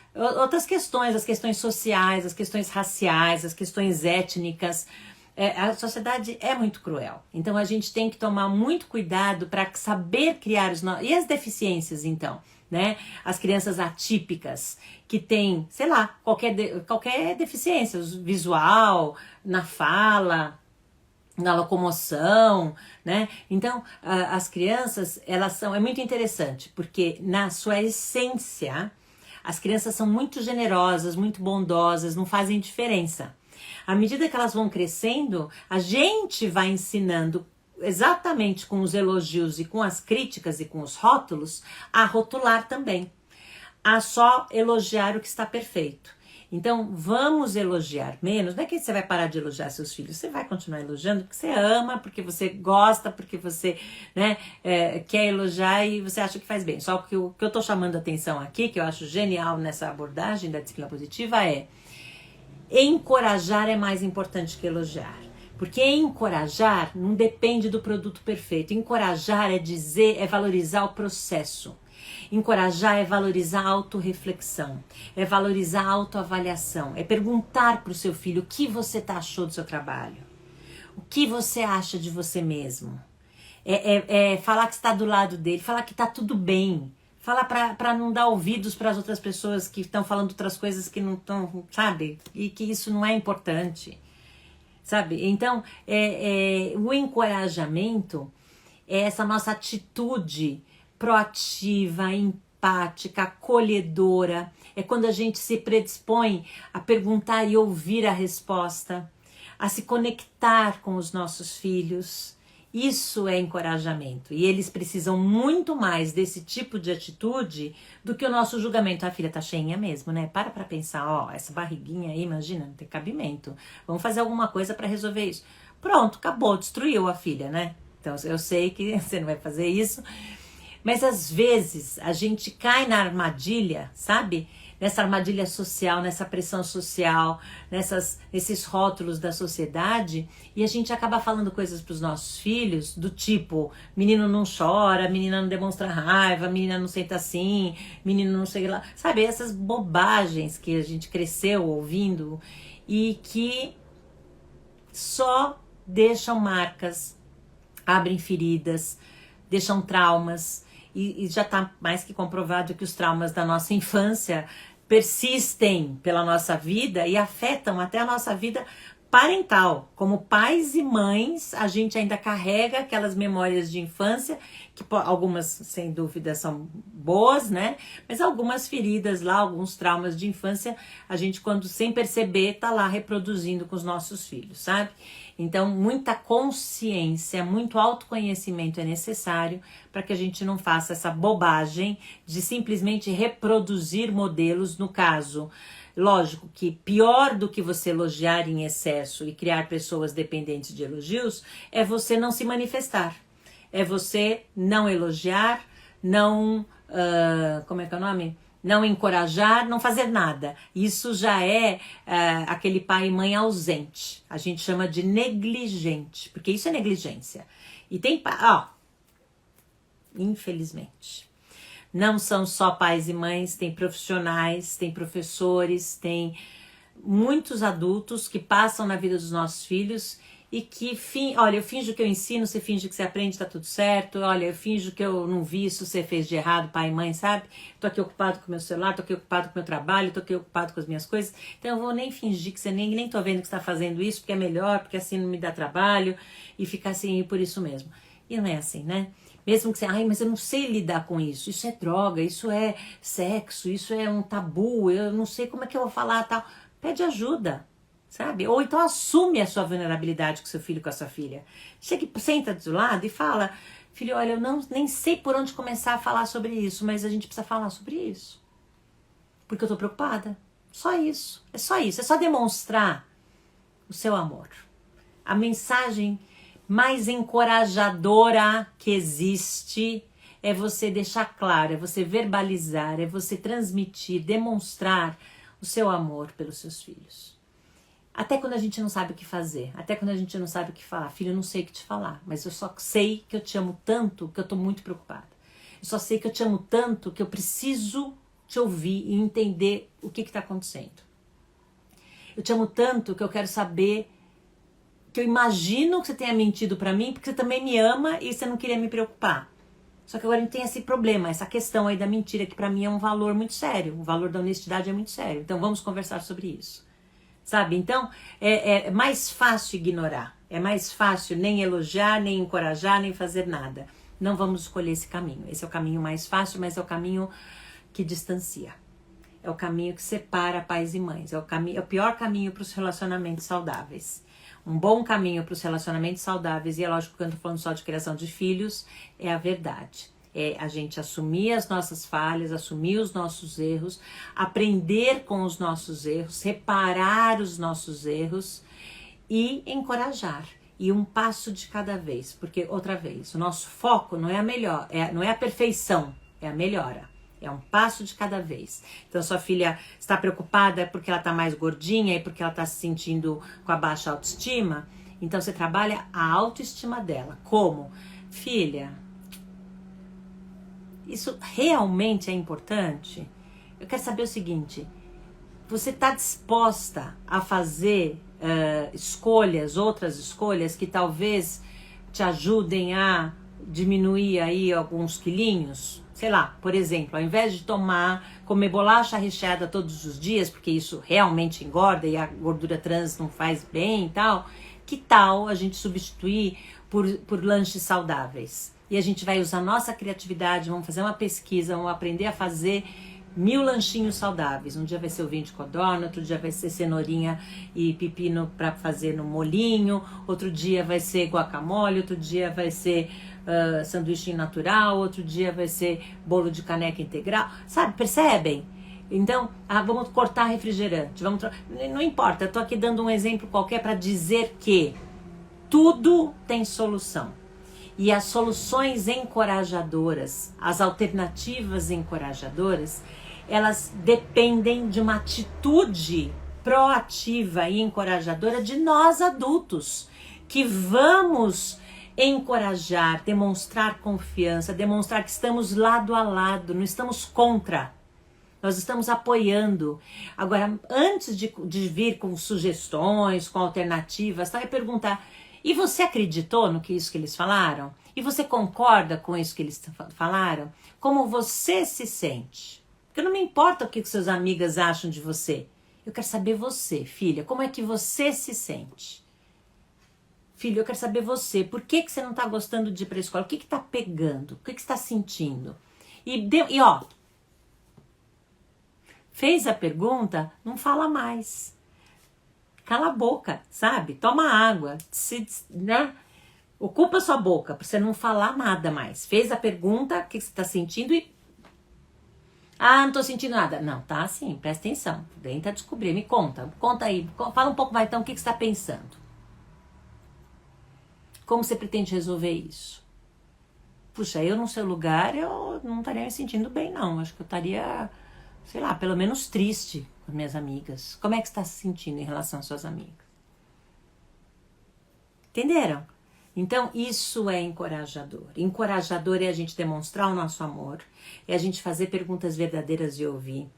questões, as questões sociais, as questões raciais, as questões étnicas. A sociedade é muito cruel. Então a gente tem que tomar muito cuidado para saber criar E as deficiências, então? Né? As crianças atípicas que têm, sei lá, qualquer deficiência visual, na fala, na locomoção, né? Então, as crianças, é muito interessante, porque na sua essência, as crianças são muito generosas, muito bondosas, não fazem diferença. À medida que elas vão crescendo, a gente vai ensinando exatamente com os elogios e com as críticas e com os rótulos, a rotular também, a só elogiar o que está perfeito. Então, vamos elogiar menos. Não é que você vai parar de elogiar seus filhos, você vai continuar elogiando porque você ama, porque você gosta, porque você, né, quer elogiar e você acha que faz bem. Só que o que eu tô chamando a atenção aqui, que eu acho genial nessa abordagem da disciplina positiva é: encorajar é mais importante que elogiar. Porque encorajar não depende do produto perfeito. Encorajar é dizer, é valorizar o processo. Encorajar é valorizar a autorreflexão, é valorizar a autoavaliação, é perguntar para o seu filho o que você achou do seu trabalho, o que você acha de você mesmo, é falar que está do lado dele, falar que está tudo bem, falar para não dar ouvidos para as outras pessoas que estão falando outras coisas que não estão, sabe, e que isso não é importante, sabe? Então, o encorajamento é essa nossa atitude proativa, empática, acolhedora. É quando a gente se predispõe a perguntar e ouvir a resposta, a se conectar com os nossos filhos. Isso é encorajamento. E eles precisam muito mais desse tipo de atitude do que o nosso julgamento. A filha tá cheinha mesmo, né? Para pensar, ó, essa barriguinha aí, imagina, não tem cabimento. Vamos fazer alguma coisa para resolver isso. Pronto, acabou, destruiu a filha, né? Então eu sei que você não vai fazer isso. Mas às vezes a gente cai na armadilha, sabe? Nessa armadilha social, nessa pressão social, nesses rótulos da sociedade, e a gente acaba falando coisas para os nossos filhos do tipo: menino não chora, menina não demonstra raiva, menina não senta assim, menino não sei lá. Sabe, essas bobagens que a gente cresceu ouvindo e que só deixam marcas, abrem feridas, deixam traumas. E já está mais que comprovado que os traumas da nossa infância persistem pela nossa vida e afetam até a nossa vida parental. Como pais e mães, a gente ainda carrega aquelas memórias de infância, que algumas, sem dúvida, são boas, né? Mas algumas feridas lá, alguns traumas de infância, a gente, quando sem perceber, tá lá reproduzindo com os nossos filhos, sabe? Então, muita consciência, muito autoconhecimento é necessário para que a gente não faça essa bobagem de simplesmente reproduzir modelos. No caso, lógico que pior do que você elogiar em excesso e criar pessoas dependentes de elogios é você não se manifestar. É você não elogiar, não... como é que é o nome? Não encorajar, não fazer nada. Isso já é aquele pai e mãe ausente. A gente chama de negligente, porque isso é negligência. E tem infelizmente, não são só pais e mães, tem profissionais, tem professores, tem muitos adultos que passam na vida dos nossos filhos e que, olha, eu finjo que eu ensino, você finge que você aprende, tá tudo certo. Olha, eu finjo que eu não vi isso, você fez de errado, pai e mãe, sabe? Tô aqui ocupado com o meu celular, tô aqui ocupado com o meu trabalho, tô aqui ocupado com as minhas coisas. Então eu vou nem fingir que você nem tô vendo que você tá fazendo isso, porque é melhor, porque assim não me dá trabalho, e ficar assim por isso mesmo. E não é assim, né? Mesmo que você, mas eu não sei lidar com isso, isso é droga, isso é sexo, isso é um tabu, eu não sei como é que eu vou falar, tal. Pede ajuda. Sabe? Ou então assume a sua vulnerabilidade com seu filho, com a sua filha. Chega, senta do lado e fala: filho, olha, eu nem sei por onde começar a falar sobre isso, mas a gente precisa falar sobre isso. Porque eu tô preocupada. Só isso. É só isso. É só demonstrar o seu amor. A mensagem mais encorajadora que existe é você deixar claro, é você verbalizar, é você transmitir, demonstrar o seu amor pelos seus filhos. Até quando a gente não sabe o que fazer, até quando a gente não sabe o que falar. Filho, eu não sei o que te falar, mas eu só sei que eu te amo tanto que eu tô muito preocupada. Eu só sei que eu te amo tanto que eu preciso te ouvir e entender o que tá acontecendo. Eu te amo tanto que eu quero saber, que eu imagino que você tenha mentido pra mim, porque você também me ama e você não queria me preocupar. Só que agora a gente tem esse problema, essa questão aí da mentira, que pra mim é um valor muito sério. O valor da honestidade é muito sério. Então vamos conversar sobre isso. Sabe? Então, é mais fácil ignorar. É mais fácil nem elogiar, nem encorajar, nem fazer nada. Não vamos escolher esse caminho. Esse é o caminho mais fácil, mas é o caminho que distancia. É o caminho que separa pais e mães. É o pior caminho para os relacionamentos saudáveis. Um bom caminho para os relacionamentos saudáveis, e é lógico que eu não estou falando só de criação de filhos, é a verdade. É a gente assumir as nossas falhas, assumir os nossos erros, aprender com os nossos erros, reparar os nossos erros e encorajar. E um passo de cada vez, porque outra vez, o nosso foco não é não é a perfeição, é a melhora. É um passo de cada vez. Então, sua filha está preocupada porque ela está mais gordinha e porque ela está se sentindo com a baixa autoestima. Então, você trabalha a autoestima dela. Como? Filha, isso realmente é importante? Eu quero saber o seguinte. Você está disposta a fazer outras escolhas que talvez te ajudem a diminuir aí alguns quilinhos? Sei lá, por exemplo, ao invés de comer bolacha recheada todos os dias, porque isso realmente engorda e a gordura trans não faz bem e tal, que tal a gente substituir por lanches saudáveis? E a gente vai usar nossa criatividade, vamos fazer uma pesquisa, vamos aprender a fazer 1000 lanchinhos saudáveis. Um dia vai ser ovinho de codorna, outro dia vai ser cenourinha e pepino para fazer no molinho, outro dia vai ser guacamole, outro dia vai ser sanduíche natural, outro dia vai ser bolo de caneca integral, sabe? Percebem? Então, vamos cortar refrigerante, não importa, eu tô aqui dando um exemplo qualquer para dizer que tudo tem solução. E as soluções encorajadoras, as alternativas encorajadoras, elas dependem de uma atitude proativa e encorajadora de nós adultos, que vamos encorajar, demonstrar confiança, demonstrar que estamos lado a lado, não estamos contra, nós estamos apoiando. Agora, antes de vir com sugestões, com alternativas, tá, é perguntar, e você acreditou no que isso que eles falaram? E você concorda com isso que eles falaram? Como você se sente? Porque não me importa o que suas amigas acham de você. Eu quero saber você, filha, como é que você se sente? Filho, eu quero saber você, por que você não tá gostando de ir pra escola? O que tá pegando? O que você tá sentindo? E ó, fez a pergunta, não fala mais. Cala a boca, sabe? Toma água, né? Ocupa sua boca pra você não falar nada mais. Fez a pergunta, o que você tá sentindo e... não tô sentindo nada. Não, tá sim, presta atenção. Tenta descobrir, me conta aí. Fala um pouco mais então, o que você tá pensando? Como você pretende resolver isso? Puxa, eu no seu lugar, eu não estaria me sentindo bem, não. Acho que eu estaria, sei lá, pelo menos triste com as minhas amigas. Como é que você está se sentindo em relação às suas amigas? Entenderam? Então, isso é encorajador. Encorajador é a gente demonstrar o nosso amor, é a gente fazer perguntas verdadeiras e ouvir.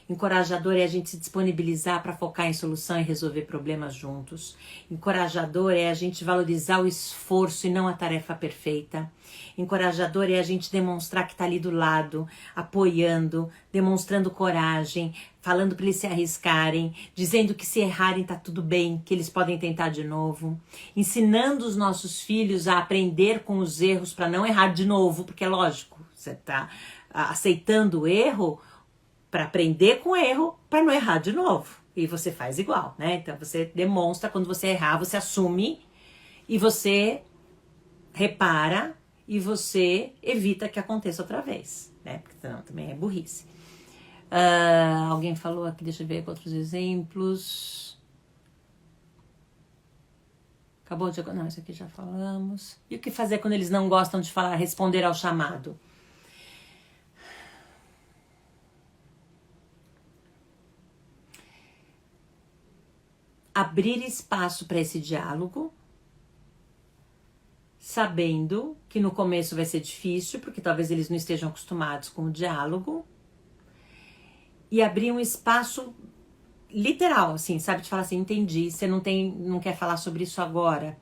Encorajador é a gente se disponibilizar para focar em solução e resolver problemas juntos. Encorajador é a gente valorizar o esforço e não a tarefa perfeita. Encorajador é a gente demonstrar que está ali do lado, apoiando, demonstrando coragem, falando para eles se arriscarem, dizendo que se errarem tá tudo bem, que eles podem tentar de novo. Ensinando os nossos filhos a aprender com os erros para não errar de novo, porque é lógico, você está aceitando o erro para aprender com o erro, para não errar de novo. E você faz igual, né? Então você demonstra, quando você errar, você assume e você repara e você evita que aconteça outra vez, né? Porque senão também é burrice. Alguém falou aqui, deixa eu ver com outros exemplos. Acabou de... Não, isso aqui já falamos. E o que fazer quando eles não gostam de falar, responder ao chamado? Abrir espaço para esse diálogo, sabendo que no começo vai ser difícil, porque talvez eles não estejam acostumados com o diálogo, e abrir um espaço literal, assim, sabe? De falar assim, entendi, você não quer falar sobre isso agora,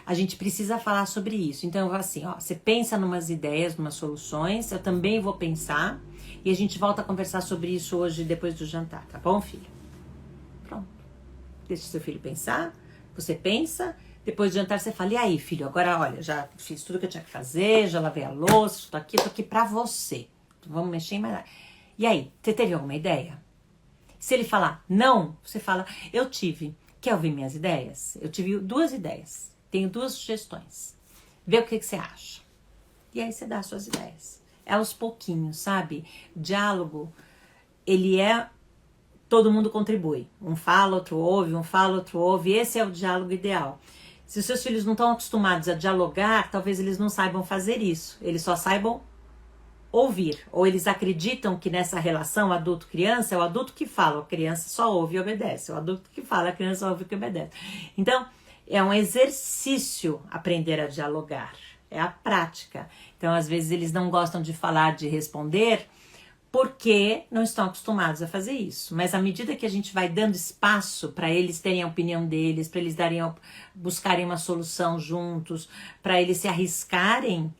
a gente precisa falar sobre isso. Então eu vou assim, ó, você pensa numas ideias, numas soluções, eu também vou pensar, e a gente volta a conversar sobre isso hoje, depois do jantar, tá bom, filho? Pronto. Deixa seu filho pensar, você pensa, depois do jantar você fala, e aí, filho, agora olha, já fiz tudo que eu tinha que fazer, já lavei a louça, tô aqui pra você, vamos mexer em mais nada. E aí, você teve alguma ideia? Se ele falar não, você fala, eu tive, quer ouvir minhas ideias? Eu tive 2 ideias, tenho 2 sugestões, vê o que você acha. E aí você dá as suas ideias. é aos pouquinhos, sabe? Diálogo, ele é... todo mundo contribui. Um fala, outro ouve, um fala, outro ouve. Esse é o diálogo ideal. Se os seus filhos não estão acostumados a dialogar, talvez eles não saibam fazer isso. Eles só saibam ouvir. Ou eles acreditam que nessa relação adulto-criança é o adulto que fala, a criança só ouve e obedece. O adulto que fala, a criança só ouve e obedece. Então, é um exercício aprender a dialogar. É a prática. Então, às vezes, eles não gostam de falar, de responder, porque não estão acostumados a fazer isso. Mas à medida que a gente vai dando espaço para eles terem a opinião deles, para eles buscarem uma solução juntos, para eles se arriscarem,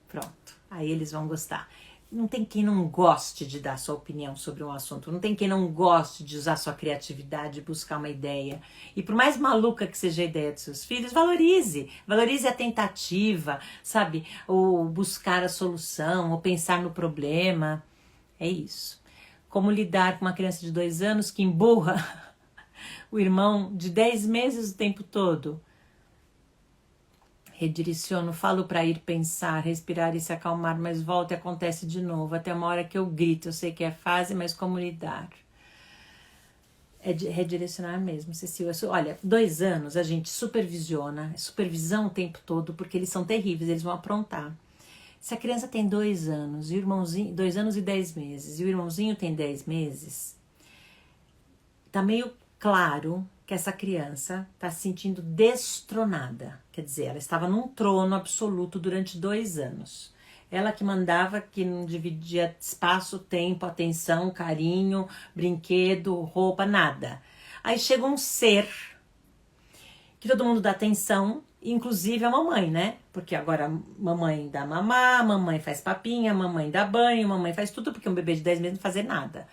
pronto, aí eles vão gostar. Não tem quem não goste de dar sua opinião sobre um assunto, não tem quem não goste de usar sua criatividade, buscar uma ideia. E por mais maluca que seja a ideia dos seus filhos, valorize a tentativa, sabe? Ou buscar a solução, ou pensar no problema. É isso. Como lidar com uma criança de 2 anos que emburra o irmão de 10 meses o tempo todo? Redireciono, falo para ir pensar, respirar e se acalmar, mas volta e acontece de novo, até uma hora que eu grito. Eu sei que é fase, mas como lidar? É de redirecionar mesmo, Cecília. Olha, 2 anos a gente supervisiona, supervisão o tempo todo, porque eles são terríveis, eles vão aprontar. Se a criança tem 2 anos, e o irmãozinho, 2 anos e 10 meses, e o irmãozinho tem 10 meses, tá meio claro que essa criança está se sentindo destronada. Quer dizer, ela estava num trono absoluto durante 2 anos. Ela que mandava, que não dividia espaço, tempo, atenção, carinho, brinquedo, roupa, nada. Aí chega um ser que todo mundo dá atenção, inclusive a mamãe, né? Porque agora a mamãe dá mamar, mamãe faz papinha, mamãe dá banho, mamãe faz tudo, porque um bebê de 10 meses não fazer nada.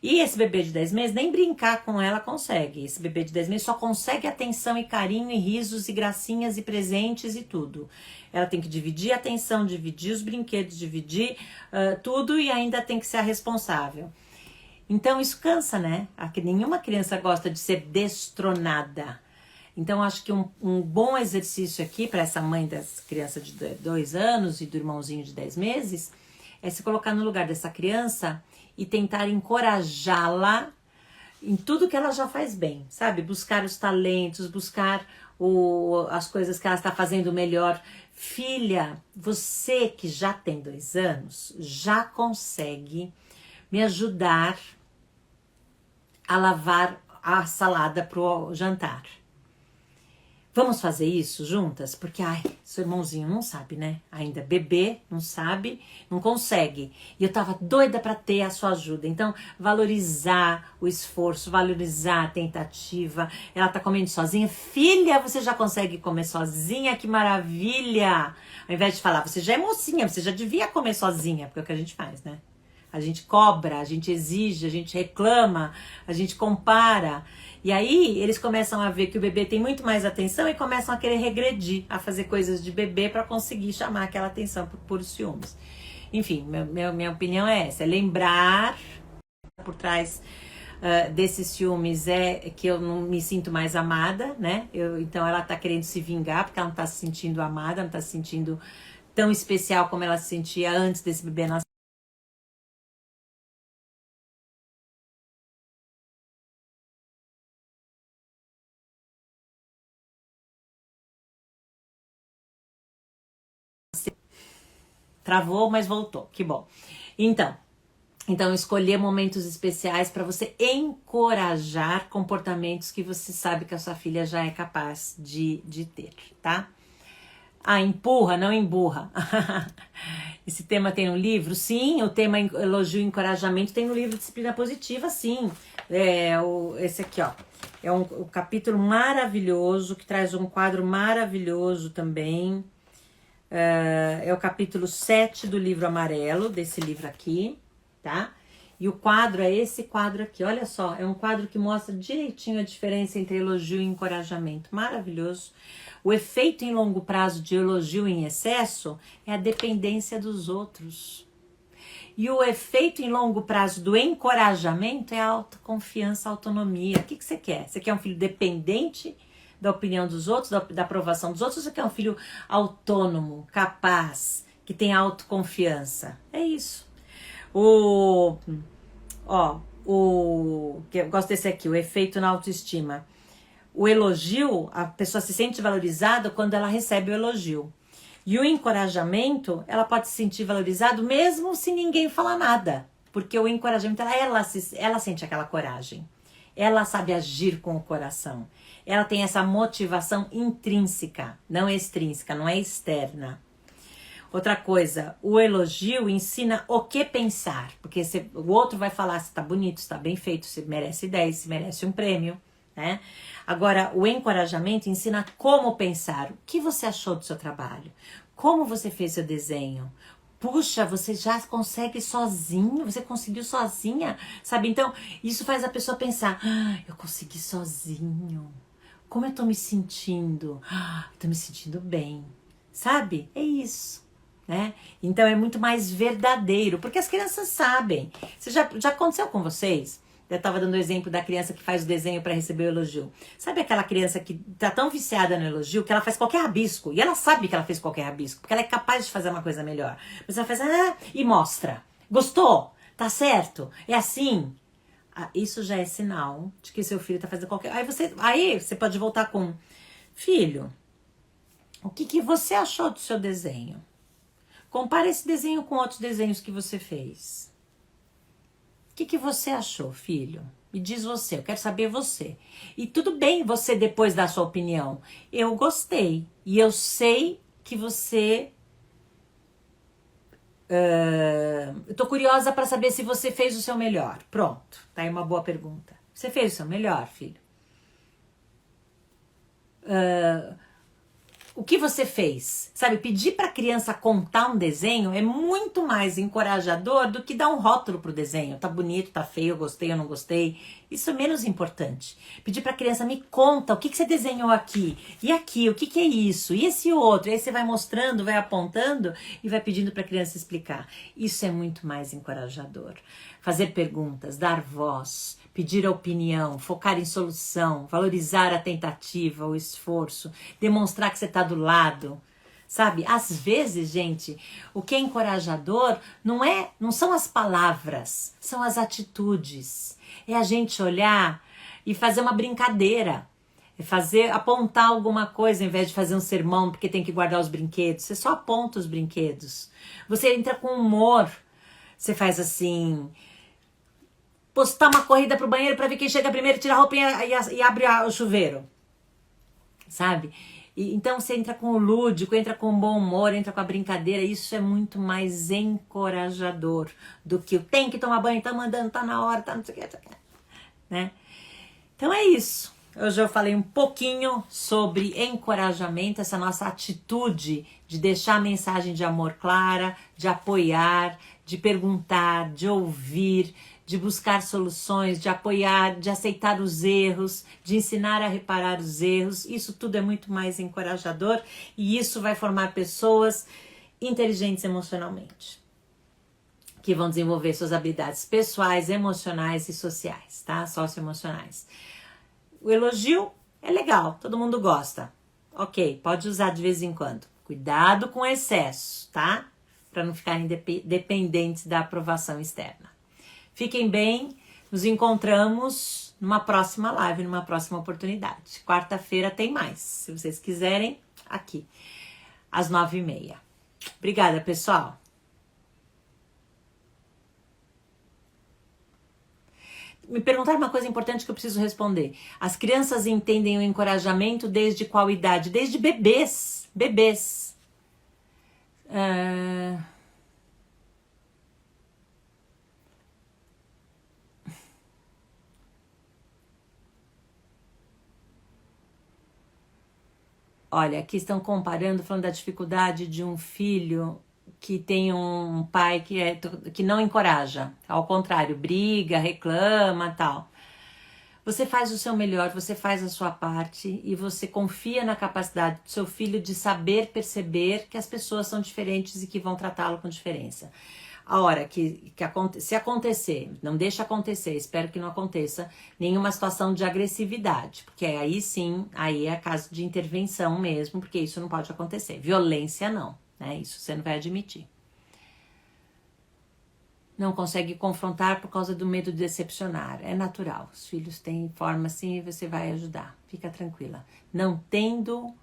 E esse bebê de 10 meses, nem brincar com ela consegue. Esse bebê de 10 meses só consegue atenção e carinho e risos e gracinhas e presentes e tudo. Ela tem que dividir a atenção, dividir os brinquedos, dividir tudo e ainda tem que ser a responsável. Então isso cansa, né? Nenhuma criança gosta de ser destronada. Então acho que um bom exercício aqui para essa mãe das crianças de 2 anos e do irmãozinho de 10 meses é se colocar no lugar dessa criança e tentar encorajá-la em tudo que ela já faz bem, sabe? Buscar os talentos, buscar as coisas que ela está fazendo melhor. Filha, você que já tem 2 anos, já consegue me ajudar a lavar a salada pro jantar. Vamos fazer isso juntas? Porque, seu irmãozinho não sabe, né? Ainda bebê, não sabe, não consegue. E eu tava doida pra ter a sua ajuda. Então, valorizar o esforço, valorizar a tentativa. Ela tá comendo sozinha. Filha, você já consegue comer sozinha? Que maravilha! Ao invés de falar, você já é mocinha, você já devia comer sozinha. Porque é o que a gente faz, né? A gente cobra, a gente exige, a gente reclama, a gente compara. E aí eles começam a ver que o bebê tem muito mais atenção e começam a querer regredir, a fazer coisas de bebê para conseguir chamar aquela atenção por ciúmes. Enfim, minha opinião é essa, é lembrar por trás desses ciúmes é que eu não me sinto mais amada, né? Então ela tá querendo se vingar porque ela não tá se sentindo amada, não tá se sentindo tão especial como ela se sentia antes desse bebê nascer. Travou, mas voltou. Que bom. Então escolher momentos especiais para você encorajar comportamentos que você sabe que a sua filha já é capaz de ter, tá? Empurra, não emburra. Esse tema tem no livro? Sim, o tema elogio e encorajamento tem no livro Disciplina Positiva, sim. Esse aqui, ó. É um capítulo maravilhoso, que traz um quadro maravilhoso também. É o capítulo 7 do livro amarelo, desse livro aqui, tá? E o quadro é esse quadro aqui, olha só, é um quadro que mostra direitinho a diferença entre elogio e encorajamento, maravilhoso. O efeito em longo prazo de elogio em excesso é a dependência dos outros. E o efeito em longo prazo do encorajamento é a autoconfiança, a autonomia. O que você quer? Você quer um filho dependente da opinião dos outros, da aprovação dos outros, ou você quer um filho autônomo, capaz, que tem autoconfiança. É isso. Que eu gosto desse aqui, o efeito na autoestima. O elogio, a pessoa se sente valorizada quando ela recebe o elogio. E o encorajamento, ela pode se sentir valorizada mesmo se ninguém falar nada. Porque o encorajamento, ela sente aquela coragem. Ela sabe agir com o coração. Ela tem essa motivação intrínseca, não extrínseca, não é externa. Outra coisa, o elogio ensina o que pensar. Porque o outro vai falar se tá bonito, se tá bem feito, se merece 10, se merece um prêmio, né? Agora, o encorajamento ensina como pensar. O que você achou do seu trabalho? Como você fez seu desenho? Puxa, você já consegue sozinho, você conseguiu sozinha, sabe? Então, isso faz a pessoa pensar, eu consegui sozinho. Como eu tô me sentindo? Tô me sentindo bem, sabe? É isso, né? Então, é muito mais verdadeiro, porque as crianças sabem. Já aconteceu com vocês? Eu tava dando o exemplo da criança que faz o desenho para receber o elogio. Sabe aquela criança que tá tão viciada no elogio que ela faz qualquer rabisco? E ela sabe que ela fez qualquer rabisco, porque ela é capaz de fazer uma coisa melhor. Mas ela faz, e mostra. Gostou? Tá certo? É assim? Isso já é sinal de que seu filho tá fazendo qualquer... Aí você pode voltar com... Filho, o que você achou do seu desenho? Compara esse desenho com outros desenhos que você fez. O que você achou, filho? Me diz você, eu quero saber você. E tudo bem você depois dar sua opinião. Eu gostei. E eu sei que você... eu tô curiosa para saber se você fez o seu melhor. Pronto, tá aí uma boa pergunta. Você fez o seu melhor, filho? O que você fez? Sabe, pedir para a criança contar um desenho é muito mais encorajador do que dar um rótulo pro desenho. Tá bonito, tá feio, eu gostei, eu não gostei. Isso é menos importante. Pedir para a criança, me conta, o que você desenhou aqui? E aqui, o que é isso? E esse outro? E aí você vai mostrando, vai apontando e vai pedindo para a criança explicar. Isso é muito mais encorajador. Fazer perguntas, dar voz, pedir a opinião, focar em solução, valorizar a tentativa, o esforço, demonstrar que você está do lado, sabe? Às vezes, gente, o que é encorajador não são as palavras, são as atitudes. É a gente olhar e fazer uma brincadeira, apontar alguma coisa em vez de fazer um sermão porque tem que guardar os brinquedos. Você só aponta os brinquedos. Você entra com humor, você faz assim... postar uma corrida pro banheiro para ver quem chega primeiro, tira a roupinha e abre o chuveiro, sabe? Então você entra com o lúdico, entra com o bom humor, entra com a brincadeira. Isso é muito mais encorajador do que o tem que tomar banho, tá mandando, tá na hora, tá não sei o que, né? Então é isso. Hoje eu falei um pouquinho sobre encorajamento, essa nossa atitude de deixar a mensagem de amor clara, de apoiar, de perguntar, de ouvir, de buscar soluções, de apoiar, de aceitar os erros, de ensinar a reparar os erros. Isso tudo é muito mais encorajador e isso vai formar pessoas inteligentes emocionalmente, que vão desenvolver suas habilidades pessoais, emocionais e sociais, tá? Socioemocionais. O elogio é legal, todo mundo gosta. Ok, pode usar de vez em quando. Cuidado com excesso, tá? Para não ficarem dependentes da aprovação externa. Fiquem bem, nos encontramos numa próxima live, numa próxima oportunidade. Quarta-feira tem mais, se vocês quiserem, aqui, às 9h30. Obrigada, pessoal. Me perguntaram uma coisa importante que eu preciso responder. As crianças entendem o encorajamento desde qual idade? Desde bebês. Bebês. Olha, aqui estão comparando, falando da dificuldade de um filho que tem um pai que não encoraja. Ao contrário, briga, reclama, tal. Você faz o seu melhor, você faz a sua parte e você confia na capacidade do seu filho de saber perceber que as pessoas são diferentes e que vão tratá-lo com diferença. A hora se acontecer, não deixa acontecer, espero que não aconteça, nenhuma situação de agressividade, porque aí sim, aí é caso de intervenção mesmo, porque isso não pode acontecer. Violência não, né? Isso você não vai admitir. Não consegue confrontar por causa do medo de decepcionar. É natural. Os filhos têm forma assim e você vai ajudar. Fica tranquila. Não tendo...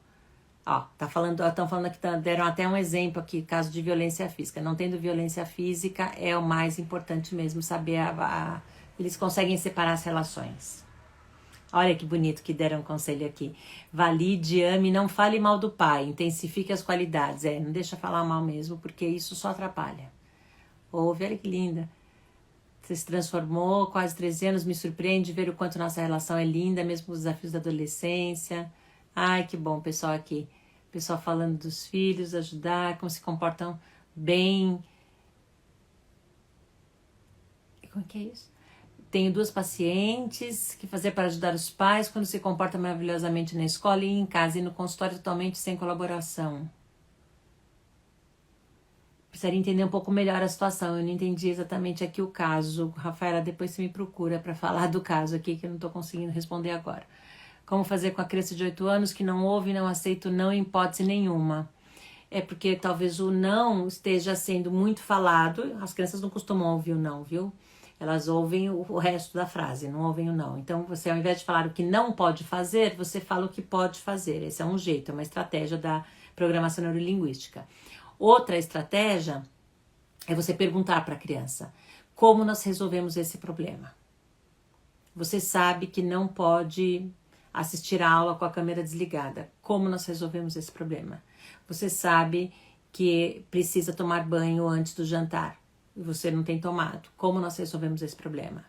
Ó, estão falando aqui, deram até um exemplo aqui, caso de violência física. Não tendo violência física é o mais importante mesmo, saber eles conseguem separar as relações. Olha que bonito que deram um conselho aqui. Valide, ame, não fale mal do pai, intensifique as qualidades. Não deixa falar mal mesmo, porque isso só atrapalha. Ouve, olha que linda. Você se transformou, quase 13 anos, me surpreende ver o quanto nossa relação é linda, mesmo com os desafios da adolescência. Ai, que bom, pessoal aqui. Pessoal falando dos filhos, ajudar, como se comportam bem. Como que é isso? Tenho 2 pacientes que fazer para ajudar os pais quando se comporta maravilhosamente na escola e em casa e no consultório totalmente sem colaboração. Precisaria entender um pouco melhor a situação. Eu não entendi exatamente aqui o caso. Rafaela, depois você me procura para falar do caso aqui, que eu não estou conseguindo responder agora. Como fazer com a criança de 8 anos que não ouve e não aceita o não em hipótese nenhuma? É porque talvez o não esteja sendo muito falado. As crianças não costumam ouvir o não, viu? Elas ouvem o resto da frase, não ouvem o não. Então, você, ao invés de falar o que não pode fazer, você fala o que pode fazer. Esse é um jeito, é uma estratégia da programação neurolinguística. Outra estratégia é você perguntar para a criança: como nós resolvemos esse problema? Você sabe que não pode assistir a aula com a câmera desligada. Como nós resolvemos esse problema? Você sabe que precisa tomar banho antes do jantar e você não tem tomado. Como nós resolvemos esse problema?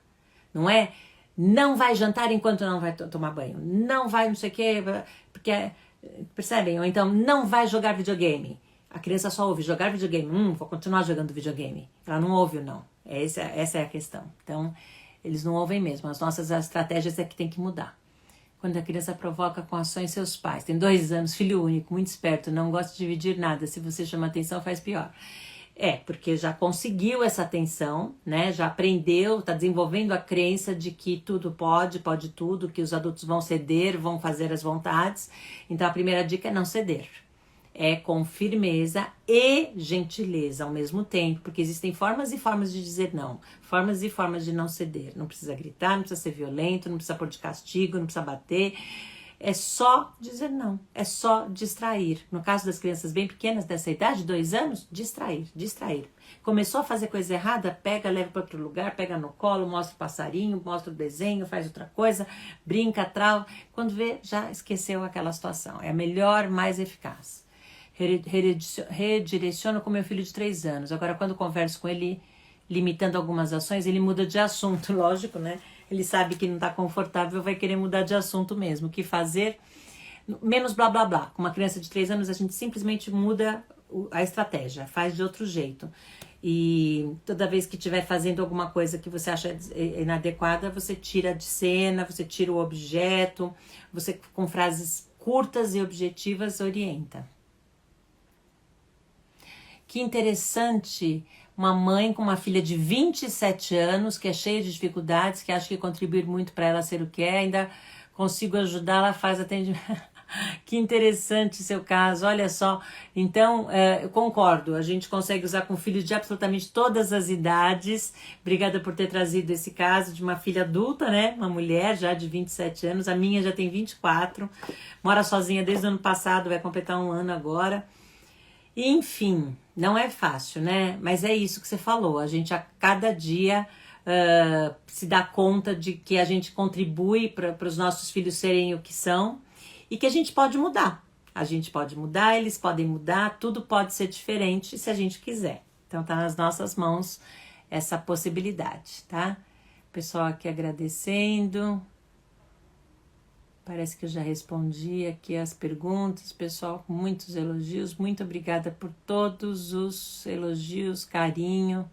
Não é não vai jantar enquanto não vai tomar banho. Não vai não sei o quê, porque, percebem? Ou então não vai jogar videogame. A criança só ouve jogar videogame. Vou continuar jogando videogame. Ela não ouve o não. Essa é a questão. Então, eles não ouvem mesmo. As nossas estratégias é que tem que mudar. Quando a criança provoca com ações seus pais. Tem 2 anos, filho único, muito esperto, não gosta de dividir nada. Se você chama atenção, faz pior. Porque já conseguiu essa atenção, né? Já aprendeu, está desenvolvendo a crença de que tudo pode tudo, que os adultos vão ceder, vão fazer as vontades. Então, a primeira dica é não ceder. É com firmeza e gentileza ao mesmo tempo, porque existem formas e formas de dizer não, formas e formas de não ceder. Não precisa gritar, não precisa ser violento, não precisa pôr de castigo, não precisa bater. É só dizer não, é só distrair. No caso das crianças bem pequenas dessa idade, 2 anos, distrair. Começou a fazer coisa errada, pega, leva para outro lugar, pega no colo, mostra o passarinho, mostra o desenho, faz outra coisa, brinca, trava. Quando vê, já esqueceu aquela situação. É a melhor, mais eficaz. Redireciono com meu filho de 3 anos. Agora, quando converso com ele, limitando algumas ações, ele muda de assunto, lógico, né? Ele sabe que não está confortável, vai querer mudar de assunto mesmo. O que fazer? Menos blá blá blá. Com uma criança de 3 anos, a gente simplesmente muda a estratégia, faz de outro jeito. E toda vez que estiver fazendo alguma coisa que você acha inadequada, você tira de cena, você tira o objeto, você com frases curtas e objetivas orienta. Que interessante, uma mãe com uma filha de 27 anos, que é cheia de dificuldades, que acha que contribuir muito para ela ser o que é, ainda consigo ajudá-la, faz atendimento. Que interessante seu caso, olha só. Então, eu concordo, a gente consegue usar com filhos de absolutamente todas as idades. Obrigada por ter trazido esse caso de uma filha adulta, né? Uma mulher já de 27 anos, a minha já tem 24, mora sozinha desde o ano passado, vai completar 1 ano agora. Enfim, não é fácil, né? Mas é isso que você falou. A gente a cada dia se dá conta de que a gente contribui para os nossos filhos serem o que são e que a gente pode mudar. A gente pode mudar, eles podem mudar, tudo pode ser diferente se a gente quiser. Então tá nas nossas mãos essa possibilidade, tá? Pessoal aqui agradecendo. Parece que eu já respondi aqui as perguntas, pessoal, com muitos elogios. Muito obrigada por todos os elogios, carinho.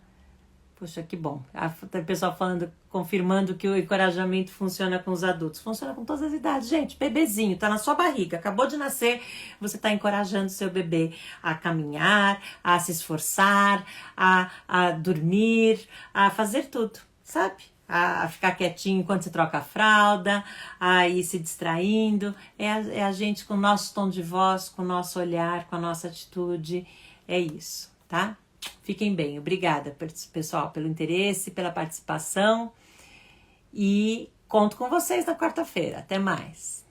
Poxa, que bom. O pessoal falando, confirmando que o encorajamento funciona com os adultos. Funciona com todas as idades. Gente, bebezinho, tá na sua barriga, acabou de nascer, você tá encorajando seu bebê a caminhar, a se esforçar, a dormir, a fazer tudo, sabe? A ficar quietinho enquanto você troca a fralda, a ir se distraindo. É a gente com o nosso tom de voz, com o nosso olhar, com a nossa atitude, É isso, tá? Fiquem bem. Obrigada, pessoal, pelo interesse, pela participação. E conto com vocês na quarta-feira. Até mais.